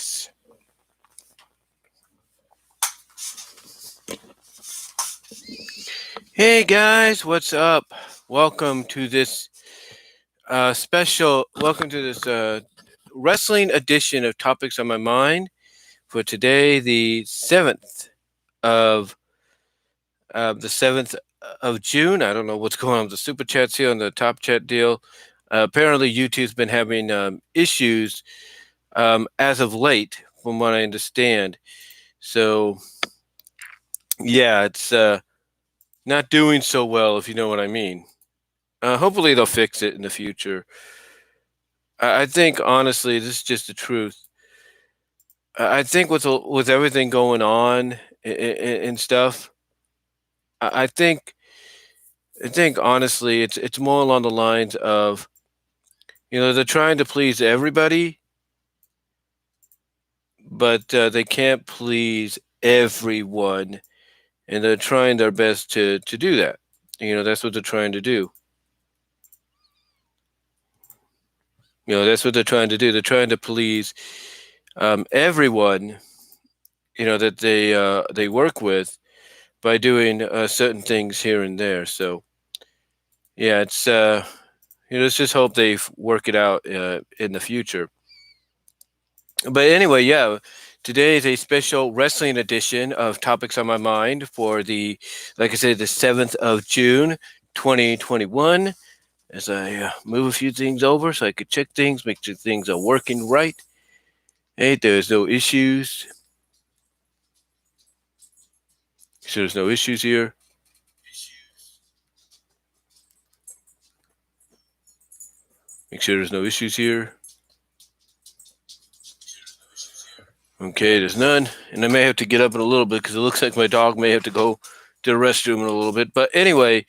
this. Hey guys, what's up? Welcome to this wrestling edition of Topics on My Mind for today, the 7th of June. I don't know what's going on with the super chats here on the top chat deal. Apparently, YouTube's been having issues as of late, from what I understand. So, yeah, it's not doing so well, if you know what I mean. Hopefully, they'll fix it in the future. I think, honestly, this is just the truth. I think with everything going on and stuff, I think honestly, it's more along the lines of, they're trying to please everybody, but they can't please everyone, and they're trying their best to do that. That's what they're trying to do. That's what they're trying to do. They're trying to please everyone, that they work with by doing certain things here and there. So, yeah, it's let's just hope they work it out in the future. But anyway, yeah, today is a special wrestling edition of Topics on My Mind for like I said, the 7th of June, 2021. As I move a few things over so I could check things, make sure things are working right. Hey, there's no issues. So there's no issues here. Make sure there's no issues here. Okay, there's none. And I may have to get up in a little bit because it looks like my dog may have to go to the restroom in a little bit. But anyway,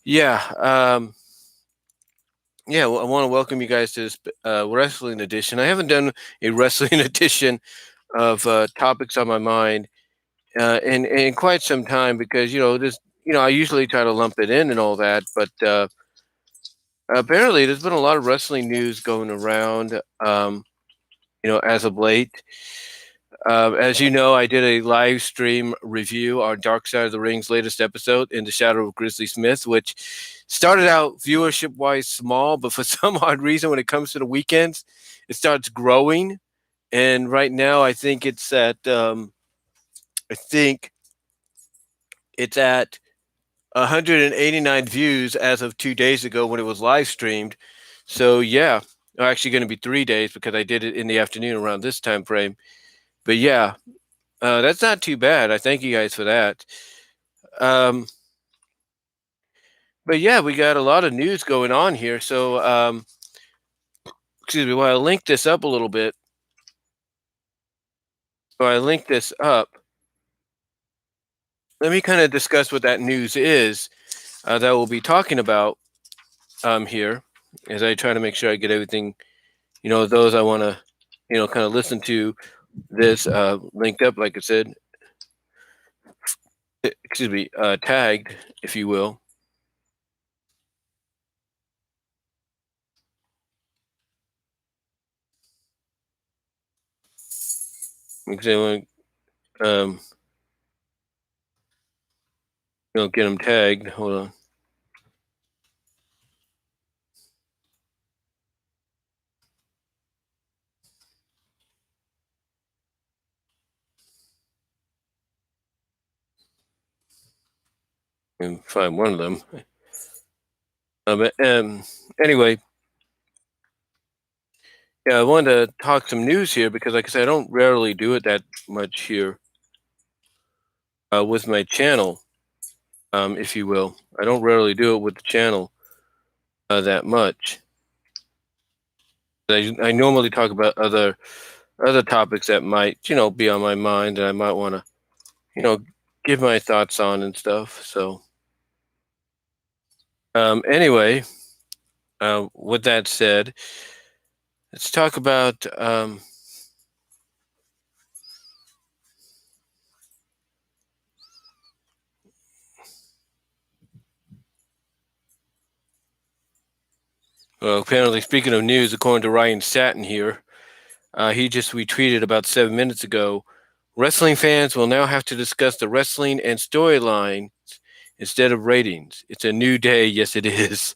yeah. I want to welcome you guys to this wrestling edition. I haven't done a wrestling edition of Topics on My Mind in quite some time because, I usually try to lump it in and all that. But apparently there's been a lot of wrestling news going around, as of late. As you know, I did a live stream review on Dark Side of the Ring's latest episode, In the Shadow of Grizzly Smith, which started out viewership-wise small, but for some odd reason, when it comes to the weekends, it starts growing. And right now, I think it's at 189 views as of 2 days ago when it was live streamed. So yeah, actually going to be 3 days because I did it in the afternoon around this time frame. But yeah, that's not too bad. I thank you guys for that. But yeah, we got a lot of news going on here. So, excuse me, while I link this up a little bit, let me kind of discuss what that news is that we'll be talking about here as I try to make sure I get everything, those I want to, kind of listen to this linked up, like I said, tagged, if you will. Because I want to, get them tagged. Hold on. And find one of them. Anyway, yeah, I wanted to talk some news here because, like I said, I don't rarely do it that much here with my channel, if you will. I don't rarely do it with the channel that much. I normally talk about other topics that might, be on my mind that I might want to, give my thoughts on and stuff. So, anyway, with that said, let's talk about well, apparently, speaking of news, according to Ryan Satin here, He just retweeted about 7 minutes ago. Wrestling fans will now have to discuss the wrestling and storyline instead of ratings. It's a new day. Yes, it is.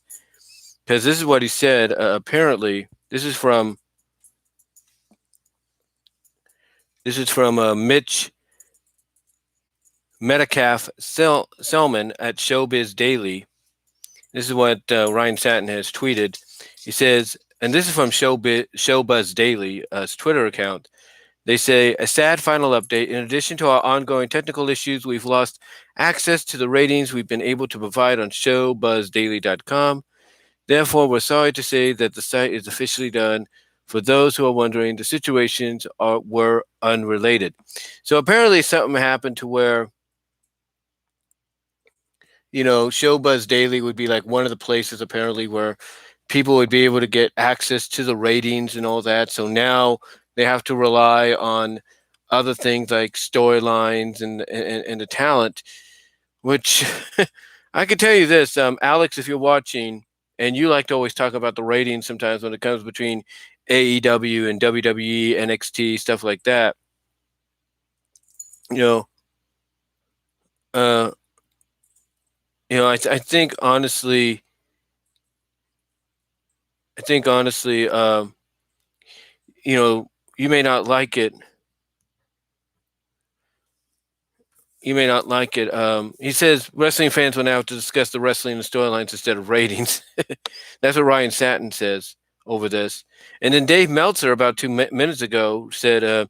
Because this is what he said. Apparently, this is from Mitch Selman at Showbiz Daily. This is what Ryan Satin has tweeted. He says, and this is from Showbuzz Daily, Twitter account. They say, a sad final update. In addition to our ongoing technical issues, we've lost access to the ratings we've been able to provide on showbuzzdaily.com. Therefore, we're sorry to say that the site is officially done. For those who are wondering, the situations were unrelated. So apparently something happened to where, Showbuzz Daily would be like one of the places apparently where people would be able to get access to the ratings and all that. So now they have to rely on other things like storylines and the talent, which I can tell you this, Alex, if you're watching and you like to always talk about the ratings sometimes when it comes between AEW and WWE, NXT, stuff like that, you know, uh, I think honestly, you know, you may not like it. You may not like it. He says wrestling fans will now have to discuss the wrestling and storylines instead of ratings. That's what Ryan Satin says over this. And then Dave Meltzer, about 2 minutes ago, said, a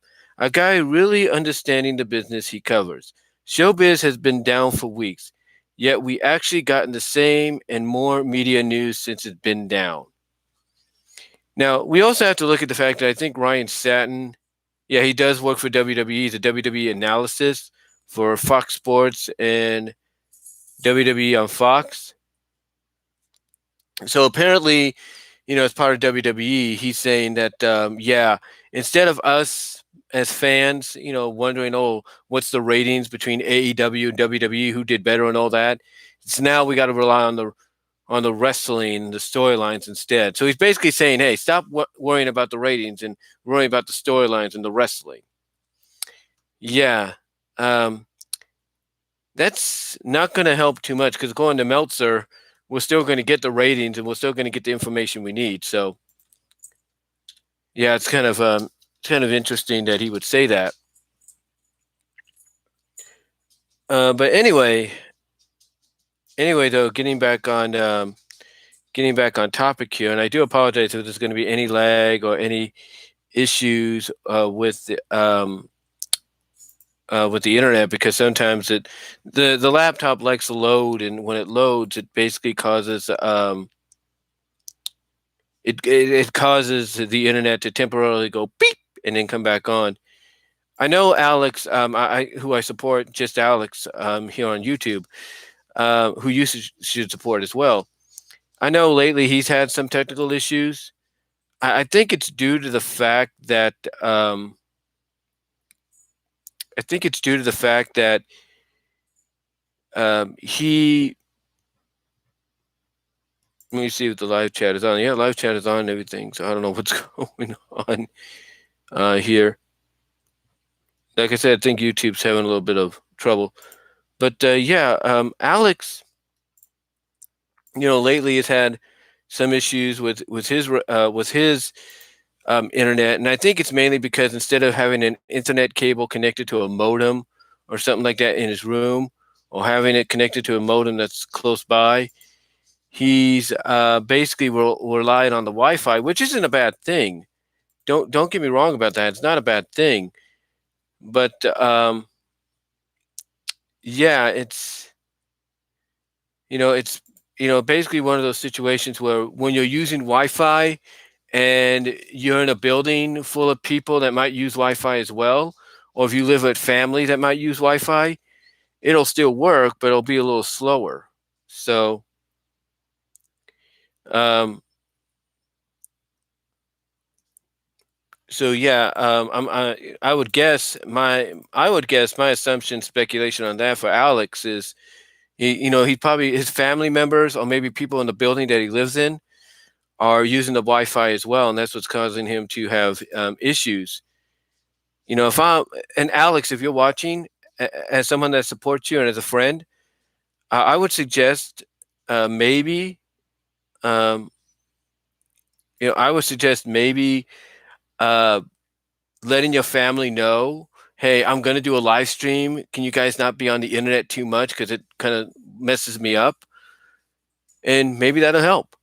guy really understanding the business he covers. Showbiz has been down for weeks, yet we actually gotten the same and more media news since it's been down. Now, we also have to look at the fact that I think Ryan Satin, yeah, he does work for WWE. He's a WWE analyst for Fox Sports and WWE on Fox. So apparently, as part of WWE, he's saying that, yeah, instead of us as fans, wondering, oh, what's the ratings between AEW and WWE, who did better and all that, it's now we got to rely on the wrestling, the storylines instead. So he's basically saying, hey, stop worrying about the ratings and worrying about the storylines and the wrestling. Yeah. That's not going to help too much because going to Meltzer, we're still going to get the ratings and we're still going to get the information we need. So, yeah, it's kind of interesting that he would say that. But anyway, though, getting back on topic here, and I do apologize if there's going to be any lag or any issues with the internet, because sometimes the laptop likes to load, and when it loads, it basically causes it causes the internet to temporarily go beep and then come back on. I know Alex, who I support, just Alex, here on YouTube, who you should support as well. I know lately he's had some technical issues. I think it's due to the fact that he. Let me see if the live chat is on. Yeah, live chat is on and everything. So I don't know what's going on here. Like I said, I think YouTube's having a little bit of trouble. But Alex, lately has had some issues with his internet, and I think it's mainly because instead of having an internet cable connected to a modem or something like that in his room, or having it connected to a modem that's close by, he's basically relying on the Wi-Fi, which isn't a bad thing. Don't get me wrong about that; it's not a bad thing. But yeah, it's basically one of those situations where when you're using Wi-Fi and you're in a building full of people that might use Wi-Fi as well, or if you live with family that might use Wi-Fi, it'll still work, but it'll be a little slower. So, um, yeah, I would guess my assumption, speculation on that for Alex is he probably his family members or maybe people in the building that he lives in are using the Wi-Fi as well, and that's what's causing him to have issues. If I'm and Alex, if you're watching, as someone that supports you and as a friend, I would suggest maybe, um, I would suggest maybe uh, letting your family know, hey, I'm going to do a live stream. Can you guys not be on the internet too much because it kind of messes me up? And maybe that'll help.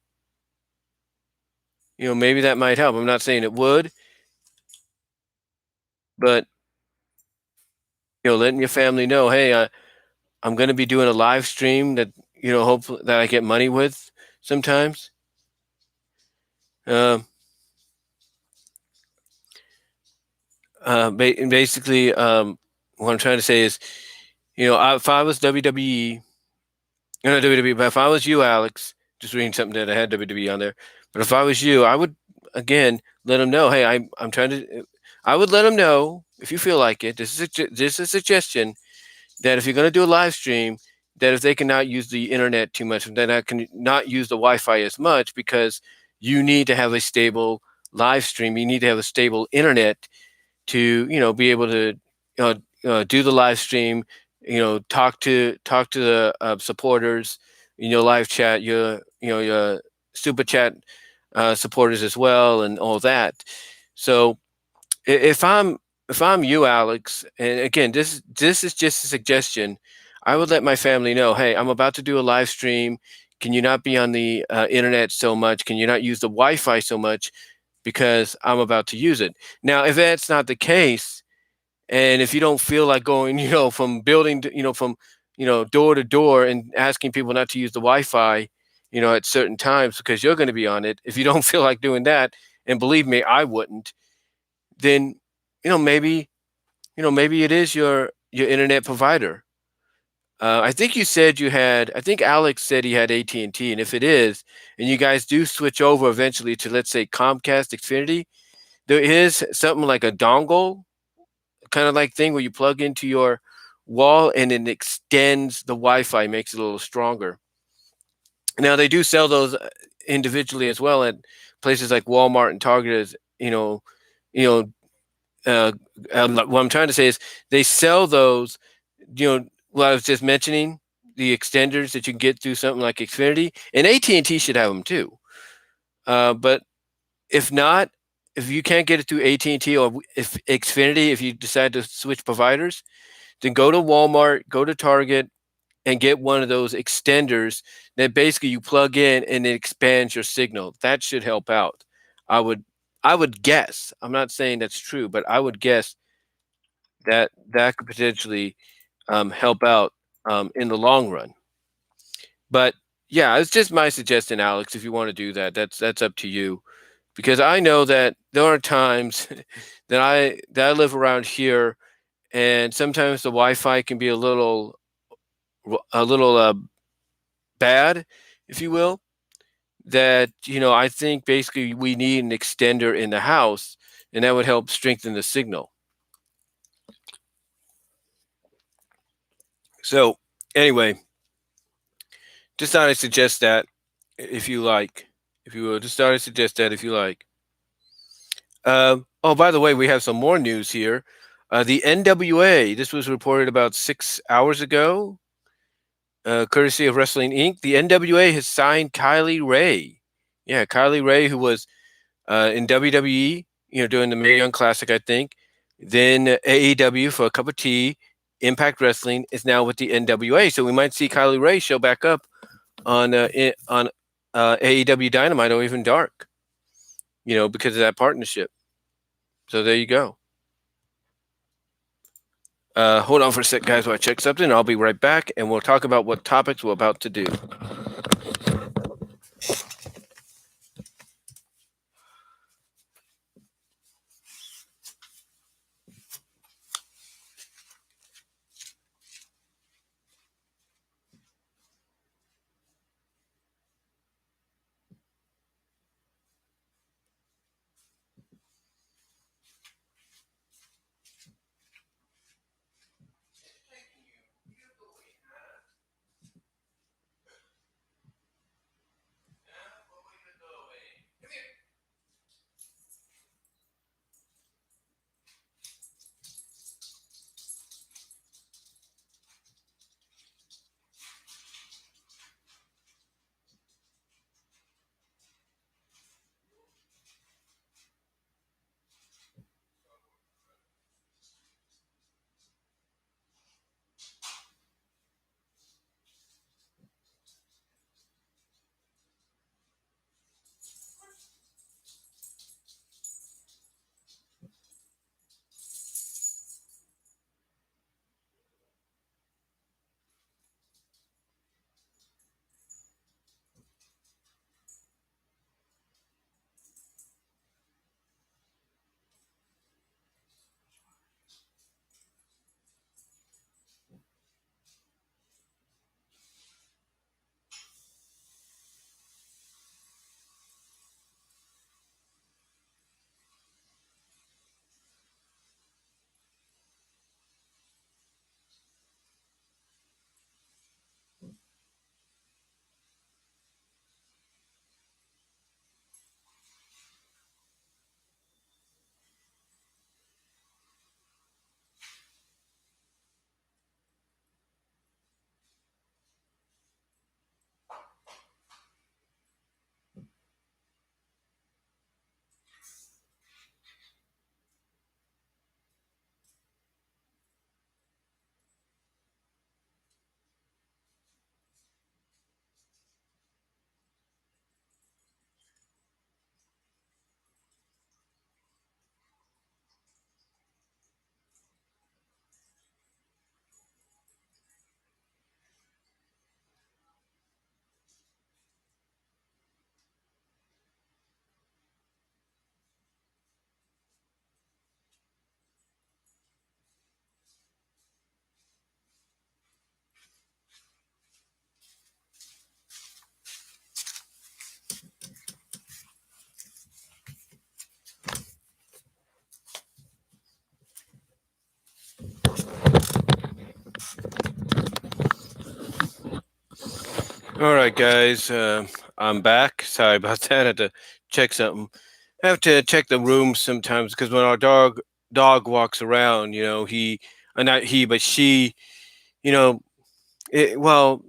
Maybe that might help. I'm not saying it would, but letting your family know, hey, I'm going to be doing a live stream that hopefully that I get money with sometimes. Um, Basically, what I'm trying to say is, if I was WWE, not WWE, but if I was you, Alex, just reading something that I had WWE on there, but if I was you, I would again let them know, hey, I'm trying to. I would let them know if you feel like it. This is a suggestion that if you're going to do a live stream, that if they cannot use the internet too much, then I can not use the Wi-Fi as much because you need to have a stable live stream. You need to have a stable internet to be able to do the live stream. Talk to the supporters. Live chat. Your super chat supporters as well, and all that. So if I'm you, Alex, and again, this is just a suggestion, I would let my family know, hey, I'm about to do a live stream. Can you not be on the internet so much? Can you not use the Wi-Fi so much because I'm about to use it? Now, if that's not the case, and if you don't feel like going, from building to, from door to door and asking people not to use the Wi-Fi, at certain times because you're going to be on it. If you don't feel like doing that, and believe me, I wouldn't, then maybe maybe it is your internet provider. I think you said you had. I think Alex said he had AT and T, and if it is, and you guys do switch over eventually to, let's say, Comcast Xfinity, there is something like a dongle kind of like thing where you plug into your wall and it extends the Wi-Fi, makes it a little stronger. Now they do sell those individually as well at places like Walmart and Target. As you know, uh, what I'm trying to say is they sell those. What I was just mentioning, the extenders that you can get through something like Xfinity, and AT&T should have them too. But if not, if you can't get it through AT&T or if Xfinity, if you decide to switch providers, then go to Walmart, go to Target, and get one of those extenders that basically you plug in and it expands your signal. That should help out. I would I would guess. I'm not saying that's true, but I would guess that that could potentially help out in the long run. But yeah, it's just my suggestion, Alex. If you want to do that, that's up to you. Because I know that there are times that I live around here, and sometimes the Wi-Fi can be a little bad, if you will. That I think basically we need an extender in the house, and that would help strengthen the signal. So anyway, just thought I'd suggest that if you like, if you will, just thought I'd suggest that if you like. Oh, by the way, we have some more news here. The NWA. This was reported about 6 hours ago, courtesy of Wrestling Inc. The NWA has signed Kylie Ray. Yeah, Kylie Ray, who was in WWE, during the Mae Young Classic, I think. Then AEW for a cup of tea. Impact Wrestling is now with the NWA, so we might see Kylie Ray show back up on AEW Dynamite or even Dark, because of that partnership. So there you go. Hold on for a sec, guys, while I check something. I'll be right back, and we'll talk about what topics we're about to do. All right, guys. I'm back. Sorry about that. I had to check something. I have to check the room sometimes because when our dog walks around, not he, but she, you know,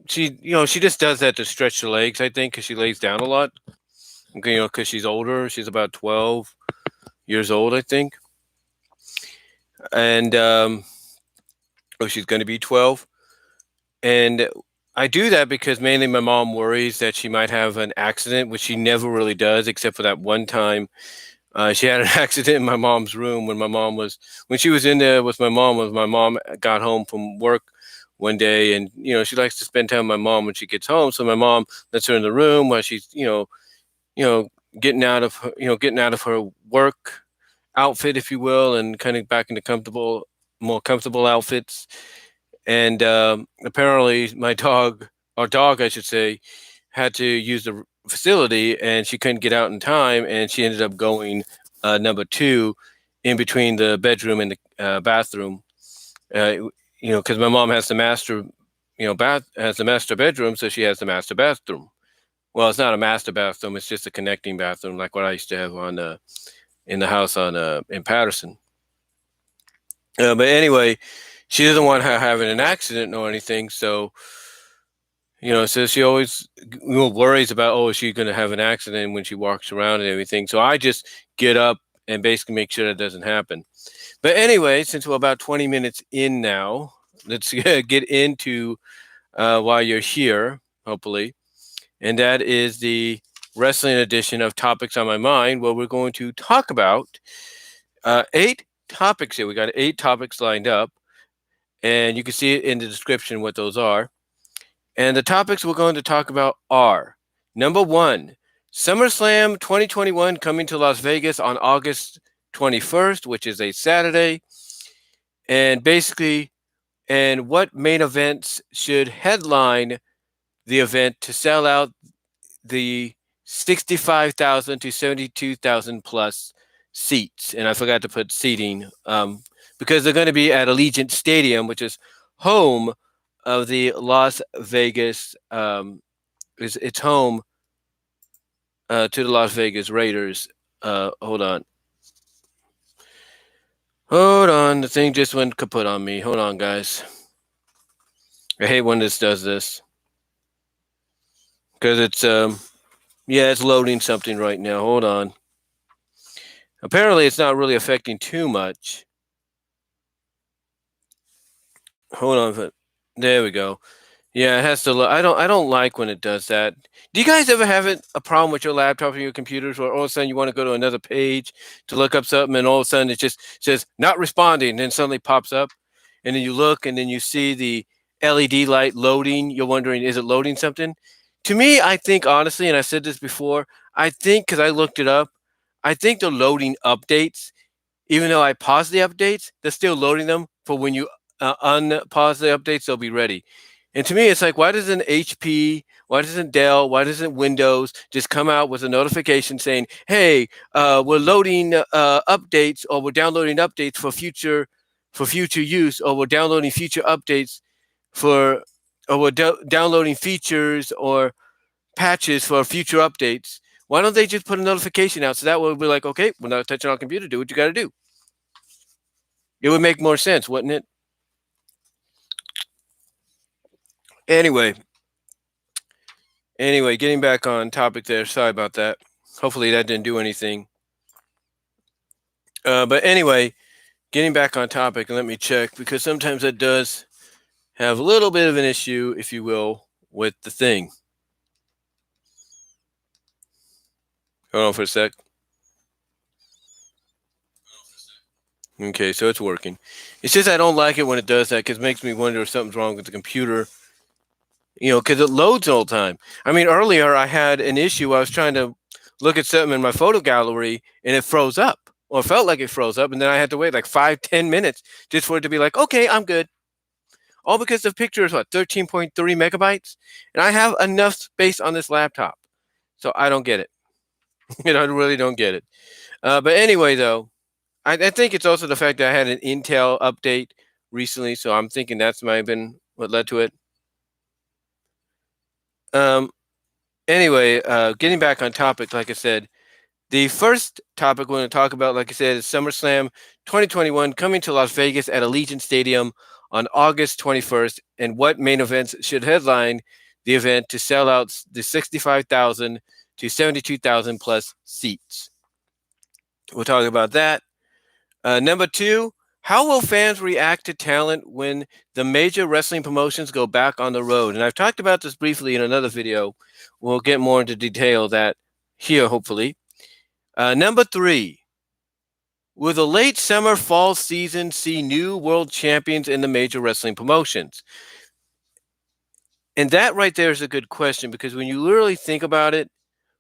she just does that to stretch her legs. I think because she lays down a lot. Okay, because she's older. She's about 12 years old, I think, and she's going to be 12. And I do that because mainly my mom worries that she might have an accident, which she never really does, except for that one time. She had an accident in my mom's room when she was in there with my mom. When my mom got home from work one day, and she likes to spend time with my mom when she gets home. So my mom lets her in the room while she's you know getting out of her work outfit, if you will, and kind of back into more comfortable outfits. And apparently, our dog, I should say, had to use the facility, and she couldn't get out in time, and she ended up going number two in between the bedroom and the bathroom. Because my mom has the master, has the master bedroom, so she has the master bathroom. Well, it's not a master bathroom; it's just a connecting bathroom, like what I used to have on in the house on in Patterson. But anyway, she doesn't want her having an accident or anything, so so she always worries about, oh, is she going to have an accident when she walks around and everything. So I just get up and basically make sure that doesn't happen. But anyway, since we're about 20 minutes in now, let's get into why you're here, hopefully. And that is the wrestling edition of Topics on My Mind, where we're going to talk about 8 topics here. We got 8 topics lined up, and you can see it in the description what those are. And the topics we're going to talk about are: number one, SummerSlam 2021 coming to Las Vegas on August 21st, which is a Saturday. And what main events should headline the event to sell out the 65,000 to 72,000 plus seats? And I forgot to put seating because they're going to be at Allegiant Stadium, which is home of the Las Vegas. It's home to the Las Vegas Raiders. Hold on. The thing just went kaput on me. Hold on, guys. I hate when this does this because it's loading something right now. Hold on. Apparently, it's not really affecting too much. Hold on, but there we go. Yeah, it has to. I don't like when it does that. Do you guys ever have a problem with your laptop or your computers, where all of a sudden you want to go to another page to look up something, and all of a sudden it just says not responding, and then suddenly pops up, and then you look, and then you see the LED light loading. You're wondering, is it loading something? To me, I think honestly, and I said this before, I think because I looked it up, I think they're loading updates. Even though I pause the updates, they're still loading them for when you unpause the updates, they'll be ready. And to me, it's like, why doesn't HP, why doesn't Dell, why doesn't Windows just come out with a notification saying, "Hey, we're loading updates, or we're downloading updates for future use, or we're downloading future updates for, or we're downloading features or patches for future updates." Why don't they just put a notification out so that way we'll be like, okay, we're not touching our computer. Do what you got to do. It would make more sense, wouldn't it? Anyway, getting back on topic there. Sorry about that. Hopefully that didn't do anything. But anyway, getting back on topic, and let me check because sometimes it does have a little bit of an issue, if you will, with the thing. Hold on for a sec. Okay, so it's working. It's just I don't like it when it does that because it makes me wonder if something's wrong with the computer. Because it loads all the time. I mean, earlier I had an issue. I was trying to look at something in my photo gallery and it froze up. Or it felt like it froze up. And then I had to wait like 5-10 minutes just for it to be like, okay, I'm good. All because the picture is 13.3 megabytes? And I have enough space on this laptop. So I don't get it. I really don't get it. But anyway, though, I think it's also the fact that I had an Intel update recently. So I'm thinking that's might have been what led to it. Anyway, getting back on topic, like I said, the first topic we're going to talk about, like I said, is SummerSlam 2021 coming to Las Vegas at Allegiant Stadium on August 21st, and what main events should headline the event to sell out the 65,000 to 72,000 plus seats. We'll talk about that. Number two, how will fans react to talent when the major wrestling promotions go back on the road? And I've talked about this briefly in another video. We'll get more into detail of that here, hopefully. Number three, will the late summer fall season see new world champions in the major wrestling promotions? And that right there is a good question, because when you really think about it,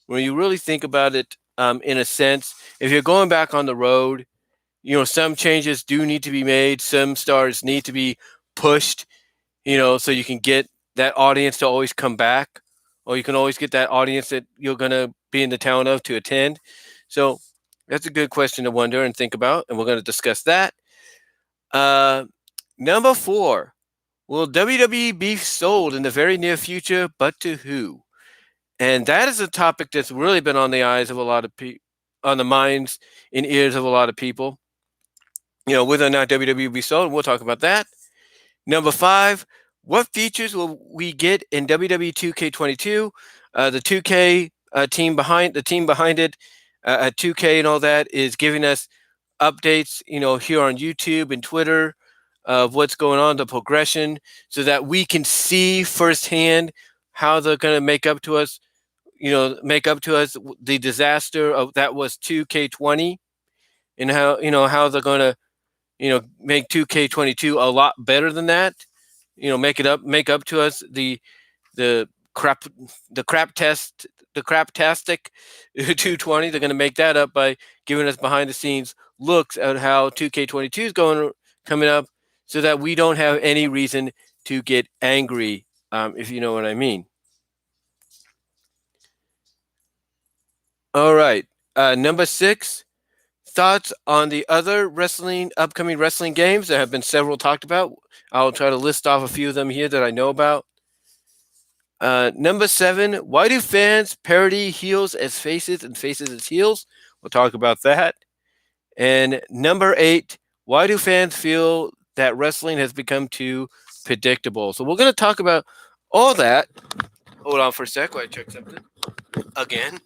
in a sense, if you're going back on the road, some changes do need to be made. Some stars need to be pushed, so you can get that audience to always come back, or you can always get that audience that you're going to be in the town of to attend. So that's a good question to wonder and think about, and we're going to discuss that. Number four, will WWE be sold in the very near future, but to who? And that is a topic that's really been on the eyes of a lot of people, on the minds and ears of a lot of people. Whether or not WWE will be sold, we'll talk about that. Number five, what features will we get in WWE 2K22? The 2K team behind it, at 2K and all that, is giving us updates, here on YouTube and Twitter of what's going on, the progression, so that we can see firsthand how they're going to make up to us the disaster of that was 2K20, and how they're going to make 2K22 a lot better than that. Make up to us the crap the craptastic 220. They're going to make that up by giving us behind the scenes looks at how 2K22 is coming up, so that we don't have any reason to get angry, if you know what I mean. All right. Number six, thoughts on the other upcoming wrestling games. There have been several talked about. I'll try to list off a few of them here that I know about. Number seven, why do fans parody heels as faces and faces as heels? We'll talk about that. And number eight, why do fans feel that wrestling has become too predictable? So we're going to talk about all that. Hold on for a sec while I check something again.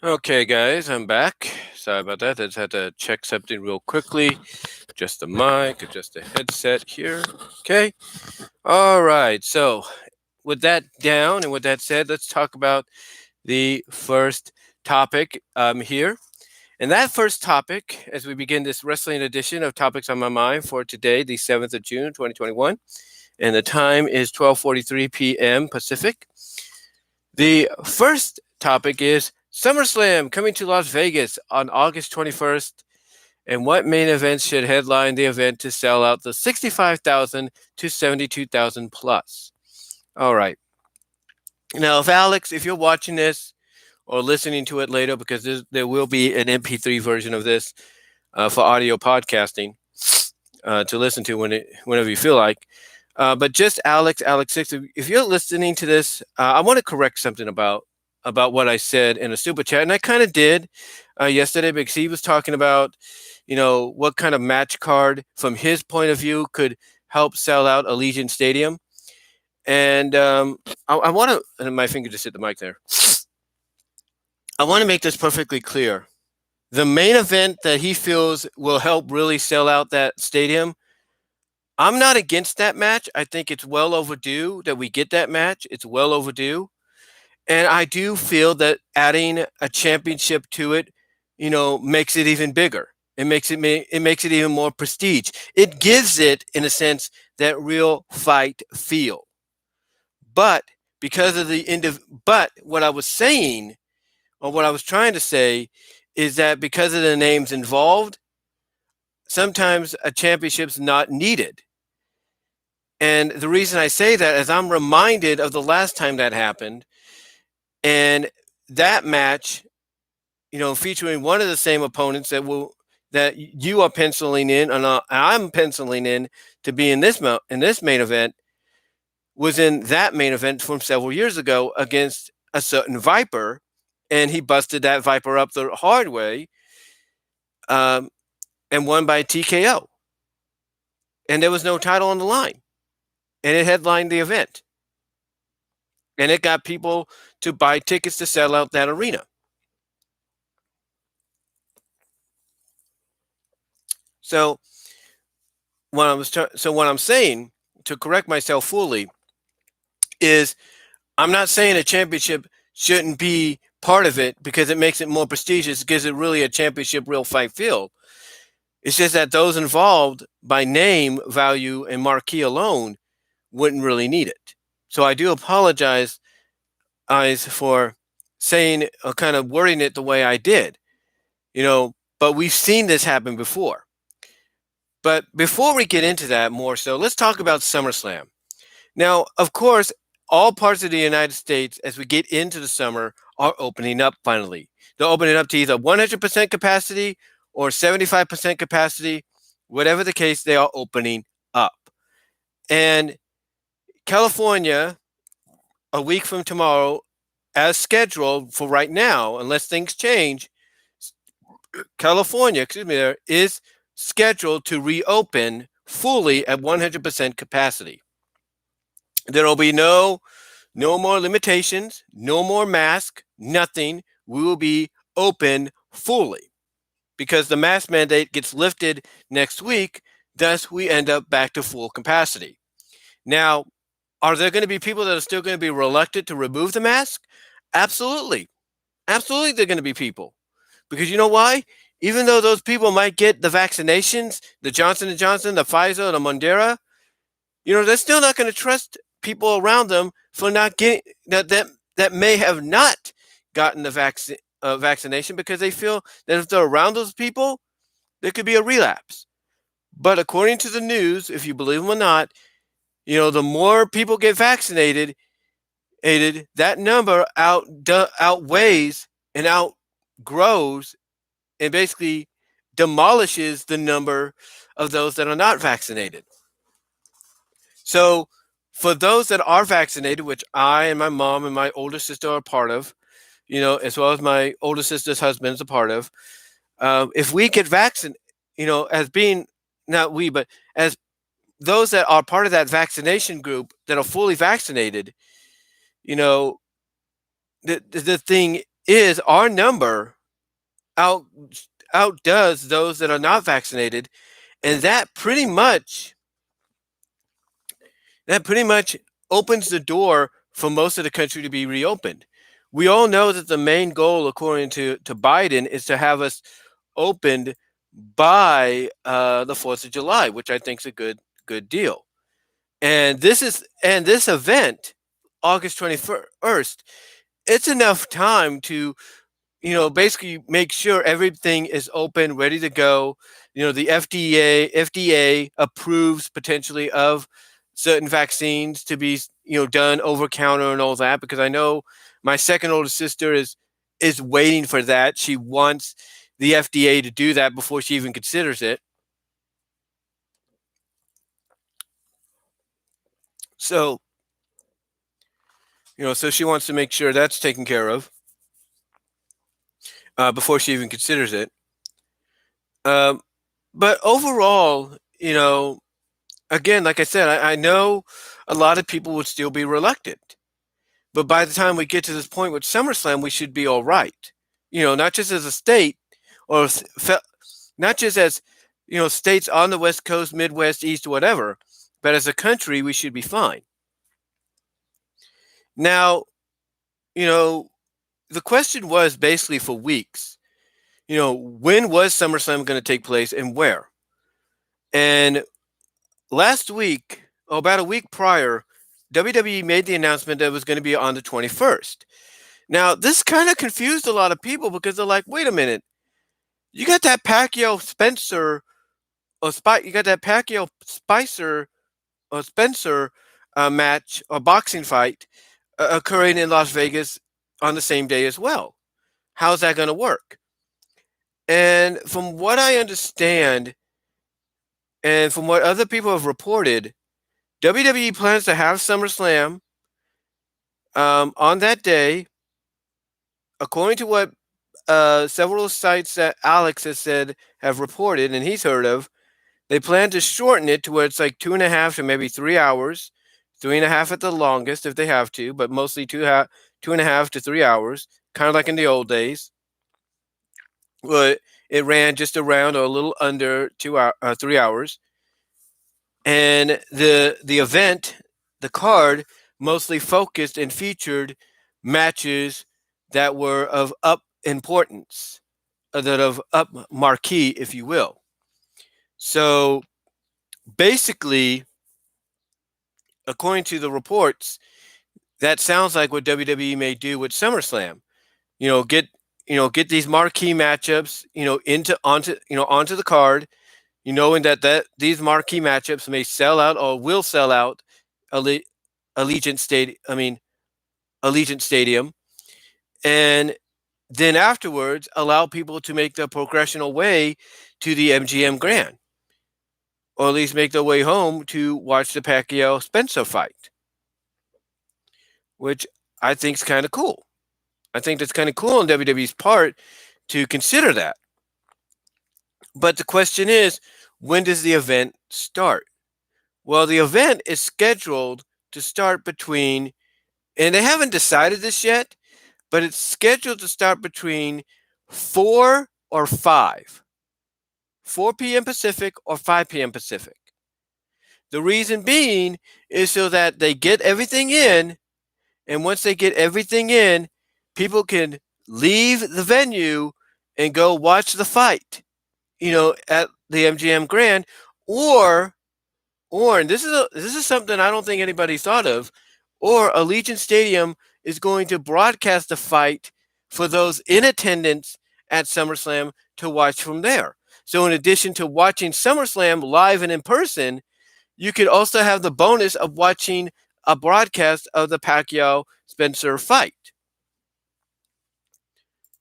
Okay, guys, I'm back. Sorry about that. I just had to check something real quickly. Adjust the mic, adjust the headset here. Okay. All right. So, with that down and with that said, let's talk about the first topic here. And that first topic, as we begin this wrestling edition of Topics on My Mind for today, the 7th of June, 2021, and the time is 12:43 p.m. Pacific. The first topic is SummerSlam coming to Las Vegas on August 21st, and what main events should headline the event to sell out the 65,000 to 72,000 plus. All right. Now, if you're watching this or listening to it later, because there will be an MP3 version of this for audio podcasting to listen to whenever you feel like. But just Alex6, if you're listening to this, I want to correct something about what I said in a super chat, and I kind of did yesterday, because he was talking about, what kind of match card from his point of view could help sell out Allegiant Stadium. And I want to, and my finger just hit the mic there. I want to make this perfectly clear. The main event that he feels will help really sell out that stadium, I'm not against that match. I think it's well overdue that we get that match. It's well overdue. And I do feel that adding a championship to it, makes it even bigger. It makes it even more prestige. It gives it, in a sense, that real fight feel. But because of but what I was saying, or what I was trying to say, is that because of the names involved, sometimes a championship's not needed. And the reason I say that is I'm reminded of the last time that happened, and that match, featuring one of the same opponents that you are penciling in, and I'm penciling in to be in this main event, was in that main event from several years ago against a certain Viper, and he busted that Viper up the hard way, um, and won by TKO. And there was no title on the line, and it headlined the event, and it got people to buy tickets to sell out that arena. So what I'm saying, to correct myself fully, is I'm not saying a championship shouldn't be part of it because it makes it more prestigious, gives it really a championship real fight feel. It's just that those involved, by name, value, and marquee alone, wouldn't really need it. So I do apologize, eyes, for saying, kind of wording it the way I did. But we've seen this happen before. But before we get into that more so, let's talk about SummerSlam. Now, of course, all parts of the United States, as we get into the summer, are opening up finally. They're opening up to either 100% capacity or 75% capacity. Whatever the case, they are opening up. And California, a week from tomorrow, as scheduled for right now, unless things change, California, there is scheduled to reopen fully at 100% capacity. There will be no more limitations, no more mask, nothing. We will be open fully because the mask mandate gets lifted next week. Thus, we end up back to full capacity. Now, are there going to be people that are still going to be reluctant to remove the mask? Absolutely. Absolutely, there are going to be people. Because you know why? Even though those people might get the vaccinations, the Johnson & Johnson, the Pfizer, the Moderna, they're still not going to trust people around them for not getting that may have not gotten the vaccination, because they feel that if they're around those people, there could be a relapse. But according to the news, if you believe them or not, the more people get vaccinated, that number outweighs and outgrows and basically demolishes the number of those that are not vaccinated. So for those that are vaccinated, which I and my mom and my older sister are a part of, as well as my older sister's husband is a part of, if we get vaccinated, as being, not we, but as those that are part of that vaccination group that are fully vaccinated, the thing is, our number outdoes those that are not vaccinated, and that pretty much opens the door for most of the country to be reopened. We all know that the main goal, according to Biden, is to have us opened by the 4th of July, which I think is a good deal. And this event, August 21st, it's enough time to basically make sure everything is open, ready to go. The FDA approves potentially of certain vaccines to be, done over counter and all that, because I know my second oldest sister is waiting for that. She wants the FDA to do that before she even considers it. So, so she wants to make sure that's taken care of before she even considers it. But overall, again, like I said, I know a lot of people would still be reluctant. But by the time we get to this point with SummerSlam, we should be all right. Not just as a state or not just as, states on the West Coast, Midwest, East, whatever, but as a country, we should be fine. Now, you know, the question was basically for weeks, when was SummerSlam going to take place and where? And last week, about a week prior, WWE made the announcement that it was going to be on the 21st. Now, this kind of confused a lot of people because they're like, wait a minute, you got that Pacquiao Spencer or you got that Pacquiao Spicer or Spencer match or boxing fight occurring in Las Vegas on the same day as well. How's that going to work? And from what I understand, and from what other people have reported, WWE plans to have SummerSlam on that day, according to what several sites that Alex has said have reported and he's heard of. They plan to shorten it to where it's like 2.5 to maybe 3 hours, 3.5 at the longest if they have to, but mostly 2.5 to 3 hours, kind of like in the old days. But it ran just around or a little under 3 hours, and the event, the card, mostly focused and featured matches that were of up importance, that of up marquee, if you will. So basically, according to the reports, that sounds like what WWE may do with SummerSlam. Get get these marquee matchups, onto the card, knowing that these marquee matchups may sell out or will sell out Allegiant Stadium. Allegiant Stadium, and then afterwards allow people to make the progressional way to the MGM Grand, or at least make their way home to watch the Pacquiao Spencer fight, which I think is kind of cool. I think that's kind of cool on WWE's part to consider that. But the question is, when does the event start? Well, the event is scheduled to start between, and they haven't decided this yet, but it's scheduled to start between 4 or 5, 4 p.m. Pacific or 5 p.m. Pacific. The reason being is so that they get everything in, and once they get everything in, people can leave the venue and go watch the fight, at the MGM Grand, or and this is something I don't think anybody thought of, or Allegiant Stadium is going to broadcast the fight for those in attendance at SummerSlam to watch from there. So in addition to watching SummerSlam live and in person, you could also have the bonus of watching a broadcast of the Pacquiao Spencer fight.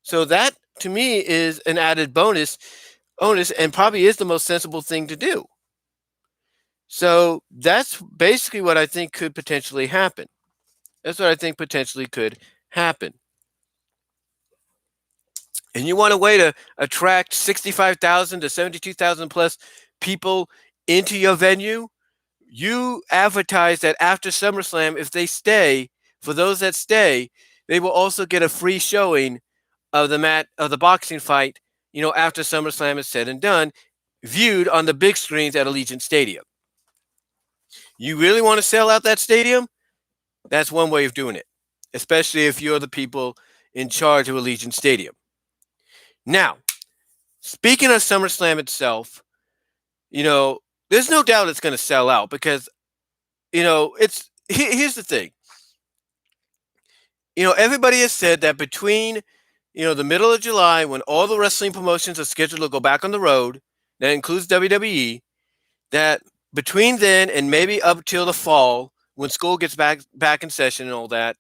So that to me is an added bonus, and probably is the most sensible thing to do. So that's basically what I think could potentially happen. That's what I think potentially could happen. And you want a way to attract 65,000 to 72,000 plus people into your venue? You advertise that after SummerSlam, if they stay, for those that stay, they will also get a free showing of the boxing fight, after SummerSlam is said and done, viewed on the big screens at Allegiant Stadium. You really want to sell out that stadium? That's one way of doing it, especially if you're the people in charge of Allegiant Stadium. Now, speaking of SummerSlam itself, there's no doubt it's going to sell out because, here's the thing. Everybody has said that between, the middle of July, when all the wrestling promotions are scheduled to go back on the road, that includes WWE, that between then and maybe up till the fall, when school gets back in session and all that,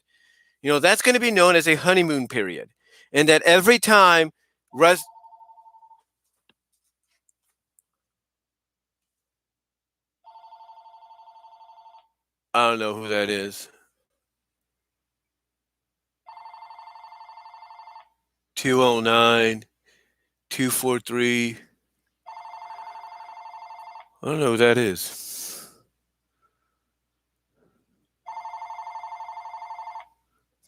that's going to be known as a honeymoon period. And that every time I don't know who that is. 209, 243. I don't know who that is.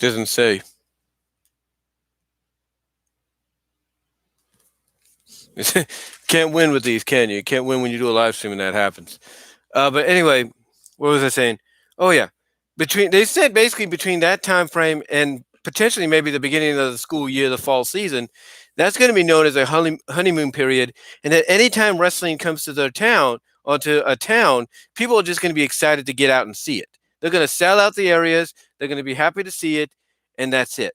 Doesn't say. Can't win with these, can you? Can't win when you do a live stream and that happens. But anyway, what was I saying? Oh yeah, they said basically between that time frame and potentially maybe the beginning of the school year, the fall season, that's going to be known as a honeymoon period. And that anytime wrestling comes to their town or to a town, people are just going to be excited to get out and see it. They're going to sell out the areas. They're going to be happy to see it, and that's it.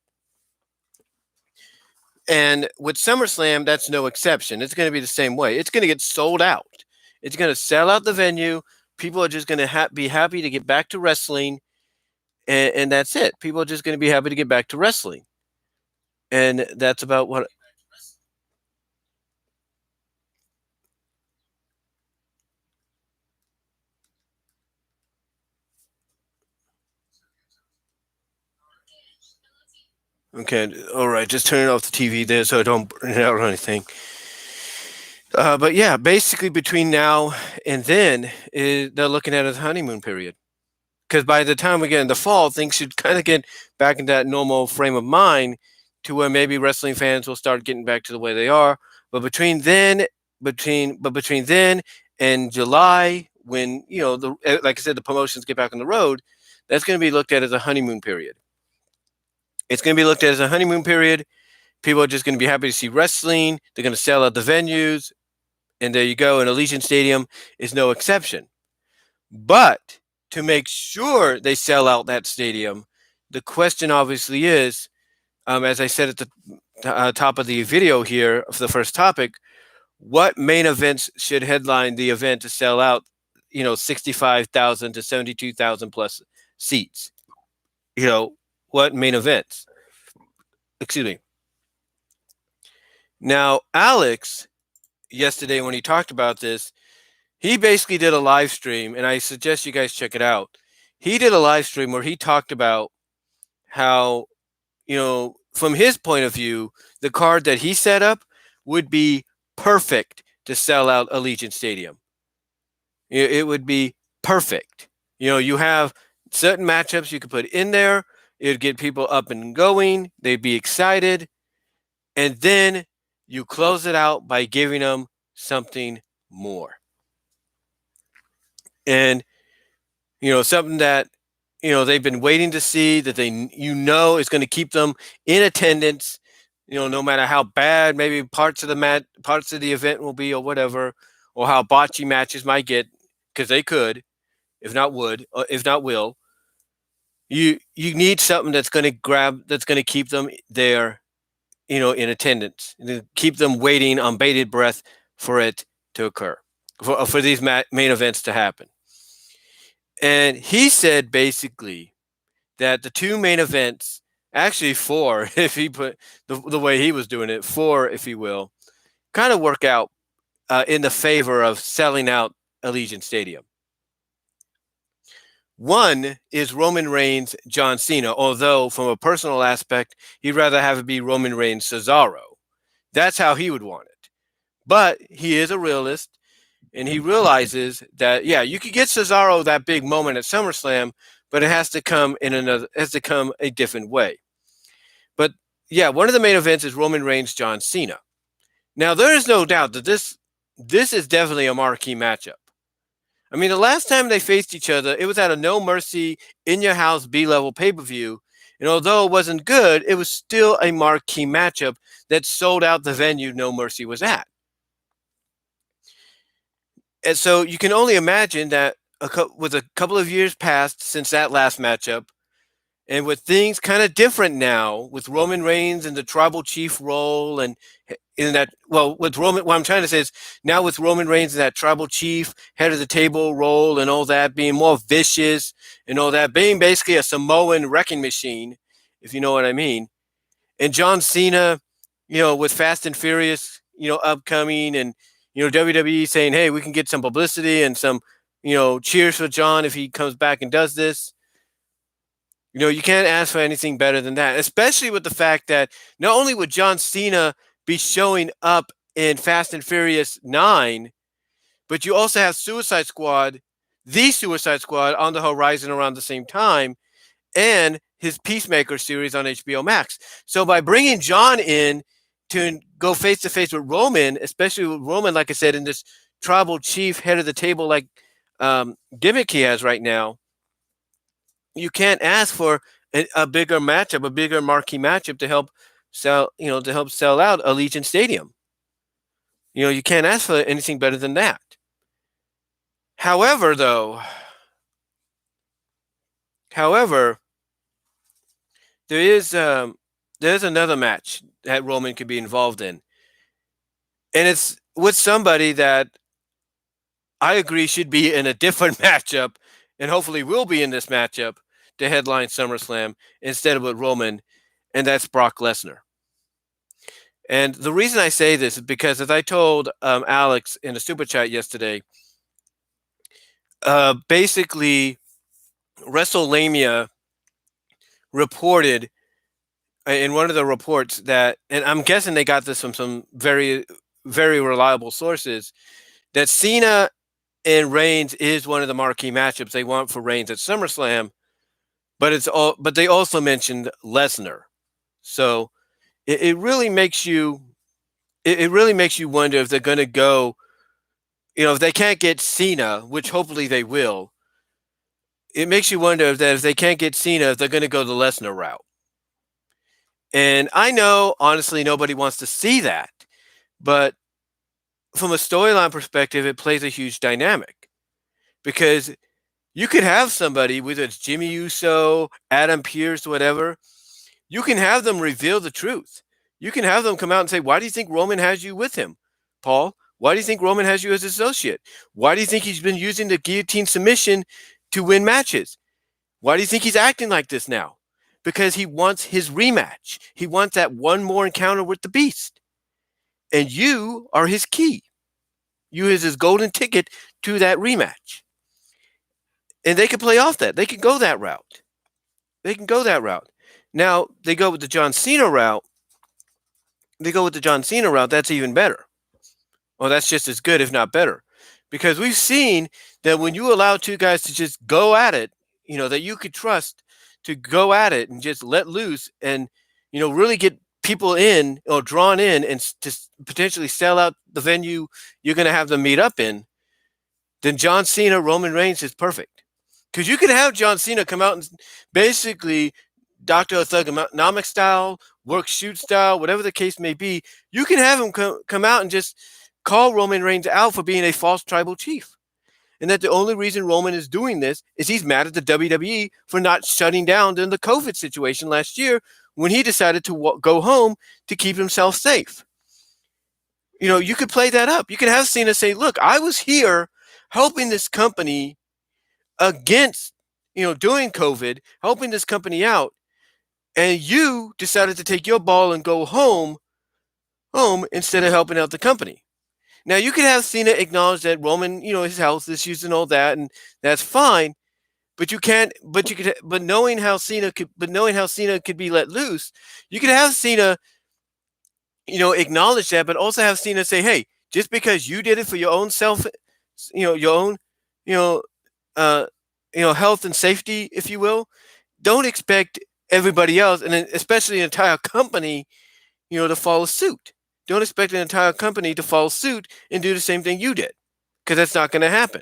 And with SummerSlam, that's no exception. It's going to be the same way. It's going to get sold out. It's going to sell out the venue. People are just going to be happy to get back to wrestling, and that's it. People are just going to be happy to get back to wrestling, and that's about what. Okay, all right. Just turn off the TV there so I don't burn it out or anything. But yeah, basically between now and then, they're looking at a honeymoon period. Because by the time we get in the fall, things should kind of get back in that normal frame of mind to where maybe wrestling fans will start getting back to the way they are. But between then and July, when like I said, the promotions get back on the road, that's going to be looked at as a honeymoon period. It's going to be looked at as a honeymoon period. People are just going to be happy to see wrestling. They're going to sell out the venues, and there you go. And Allegiant Stadium is no exception. But to make sure they sell out that stadium, the question obviously is, as I said at the top of the video here for the first topic, what main events should headline the event to sell out, 65,000 to 72,000 plus seats? What main events? Excuse me. Now, Alex, yesterday when he talked about this, he basically did a live stream, and I suggest you guys check it out. He did a live stream where he talked about how, from his point of view, the card that he set up would be perfect to sell out Allegiant Stadium. It would be perfect. You have certain matchups you could put in there. It'd get people up and going. They'd be excited. And then you close it out by giving them something more. And, something that, they've been waiting to see, that is going to keep them in attendance, no matter how bad maybe parts of the event will be or whatever, or how botchy matches might get, because they could, if not will. You need something that's going to keep them there, in attendance, to keep them waiting on bated breath for it to occur, for these main events to happen. And he said basically that the two main events, actually four, if he put the way he was doing it, four, if you will, kind of work out in the favor of selling out Allegiant Stadium. One is Roman Reigns, John Cena, although from a personal aspect, he'd rather have it be Roman Reigns, Cesaro. That's how he would want it. But he is a realist, and he realizes that, yeah, you could get Cesaro that big moment at SummerSlam, but it has to come a different way. But yeah, one of the main events is Roman Reigns, John Cena. Now, there is no doubt that this is definitely a marquee matchup. I mean, the last time they faced each other, it was at a No Mercy in your house B-level pay-per-view. And although it wasn't good, it was still a marquee matchup that sold out the venue No Mercy was at. And so you can only imagine that with a couple of years passed since that last matchup, and with things kind of different now, with Roman Reigns in the tribal chief role, and in that, with Roman, what I'm trying to say is now with Roman Reigns in that tribal chief, head of the table role, and all that, being more vicious and all that, being basically a Samoan wrecking machine, if you know what I mean. And John Cena, with Fast and Furious, upcoming, and WWE saying, hey, we can get some publicity and some, cheers for John if he comes back and does this. You can't ask for anything better than that, especially with the fact that not only would John Cena be showing up in Fast and Furious 9, but you also have the Suicide Squad on the horizon around the same time. and his Peacemaker series on HBO Max. So by bringing John in to go face to face with Roman, especially with Roman, like I said, in this tribal chief head of the table like gimmick he has right now, you can't ask for a bigger matchup, a bigger marquee matchup to help sell out Allegiant Stadium. You can't ask for anything better than that. However, there's another match that Roman could be involved in, and it's with somebody that I agree should be in a different matchup, and hopefully will be in this matchup to headline SummerSlam instead of with Roman, and that's Brock Lesnar. And the reason I say this is because, as I told Alex in a super chat yesterday, basically WrestleMania reported in one of the reports that, and I'm guessing they got this from some very, very reliable sources, that Cena and Reigns is one of the marquee matchups they want for Reigns at SummerSlam, but they also mentioned Lesnar. So it really makes you wonder if they're going to go, if they can't get Cena, which hopefully they will. It makes you wonder if they can't get Cena, if they're going to go the Lesnar route. And I know, honestly, nobody wants to see that, but from a storyline perspective, it plays a huge dynamic, because you could have somebody, whether it's Jimmy Uso, Adam Pearce, whatever, you can have them reveal the truth. You can have them come out and say, why do you think Roman has you with him, Paul? Why do you think Roman has you as associate? Why do you think he's been using the guillotine submission to win matches? Why do you think he's acting like this now? Because he wants his rematch. He wants that one more encounter with the Beast. And you are his key. You is his golden ticket to that rematch. And they can play off that. They can go that route. Now, they go with the John Cena route. That's even better. Well, that's just as good, if not better. Because we've seen that when you allow two guys to just go at it, that you could trust to go at it and just let loose and, really get people in or drawn in and to potentially sell out the venue you're going to have them meet up in, then John Cena, Roman Reigns is perfect. Because you can have John Cena come out and basically Dr. Thugonomics style, work shoot style, whatever the case may be, you can have him come out and just call Roman Reigns out for being a false tribal chief. And that the only reason Roman is doing this is he's mad at the WWE for not shutting down during the COVID situation last year when he decided to go home to keep himself safe. You could play that up. You could have Cena say, look, I was here helping this company against, during COVID, helping this company out, and you decided to take your ball and go home instead of helping out the company. Now, you could have Cena acknowledge that Roman, his health issues and all that, and that's fine. But you can't. But knowing how Cena could be let loose, you could have Cena, acknowledge that, but also have Cena say, "Hey, just because you did it for your own self, your own, health and safety, if you will, don't expect everybody else, and especially an entire company, to follow suit." Don't expect an entire company to follow suit and do the same thing you did, because that's not going to happen.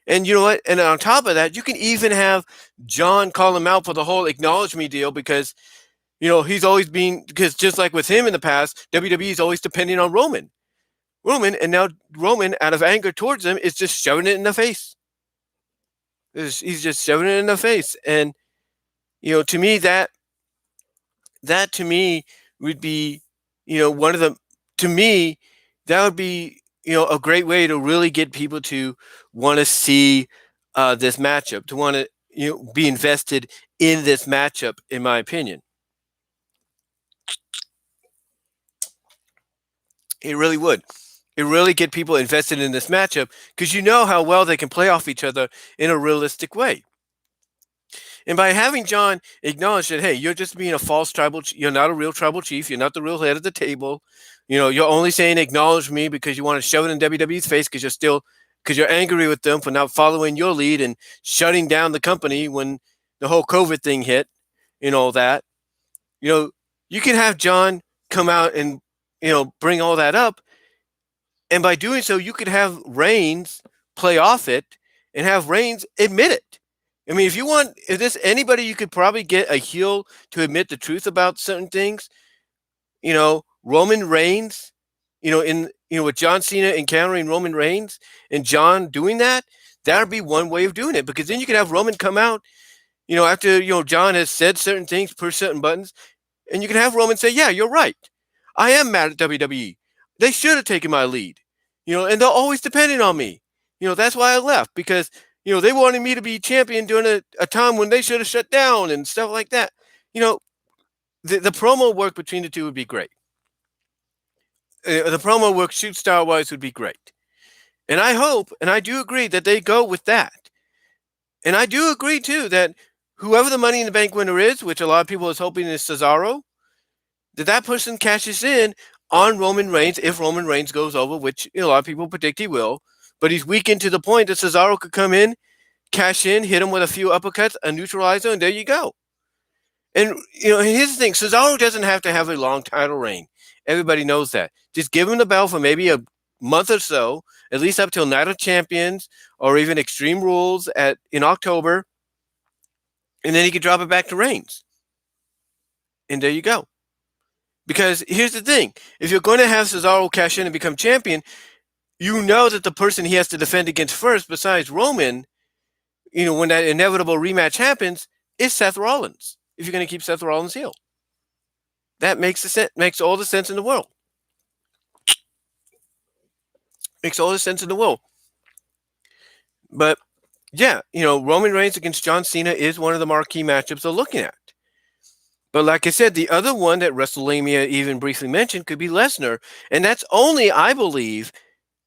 And you know what? And on top of that, you can even have John call him out for the whole acknowledge me deal, because, he's always been, because just like with him in the past, WWE is always depending on Roman, and now Roman, out of anger towards him, is just shoving it in the face. He's just shoving it in the face. And, to me, that to me would be, that would be, a great way to really get people to want to see this matchup, to want to, be invested in this matchup, in my opinion. It really would. It really get people invested in this matchup, because you know how well they can play off each other in a realistic way. And by having John acknowledge that, hey, you're just being a false tribal, you're not a real tribal chief, you're not the real head of the table, you're only saying acknowledge me because you want to shove it in WWE's face because you're angry with them for not following your lead and shutting down the company when the whole COVID thing hit and all that, you know, you can have John come out and, bring all that up. And by doing so, you could have Reigns play off it and have Reigns admit it. I mean, if there's anybody you could probably get a heel to admit the truth about certain things, Roman Reigns, with John Cena encountering Roman Reigns and John doing that, that would be one way of doing it, because then you could have Roman come out, after, John has said certain things, push certain buttons, and you can have Roman say, yeah, you're right. I am mad at WWE. They should have taken my lead, and they're always depending on me. That's why I left, because, they wanted me to be champion during a time when they should have shut down and stuff like that. The promo work between the two would be great. The promo work shoot style wise would be great. And I hope, and I do agree that they go with that. And I do agree too that whoever the Money in the Bank winner is, which a lot of people is hoping is Cesaro, that person cashes in on Roman Reigns if Roman Reigns goes over, which a lot of people predict he will. But he's weakened to the point that Cesaro could come in, cash in, hit him with a few uppercuts, a neutralizer, and there you go. And, here's the thing. Cesaro doesn't have to have a long title reign. Everybody knows that. Just give him the belt for maybe a month or so, at least up till Night of Champions or even Extreme Rules in October, and then he could drop it back to Reigns. And there you go. Because here's the thing. If you're going to have Cesaro cash in and become champion, you know that the person he has to defend against first, besides Roman, when that inevitable rematch happens, is Seth Rollins. If you're going to keep Seth Rollins heel. That makes all the sense in the world. Makes all the sense in the world. But yeah, Roman Reigns against John Cena is one of the marquee matchups they're looking at. But like I said, the other one that WrestleMania even briefly mentioned could be Lesnar. And that's only, I believe,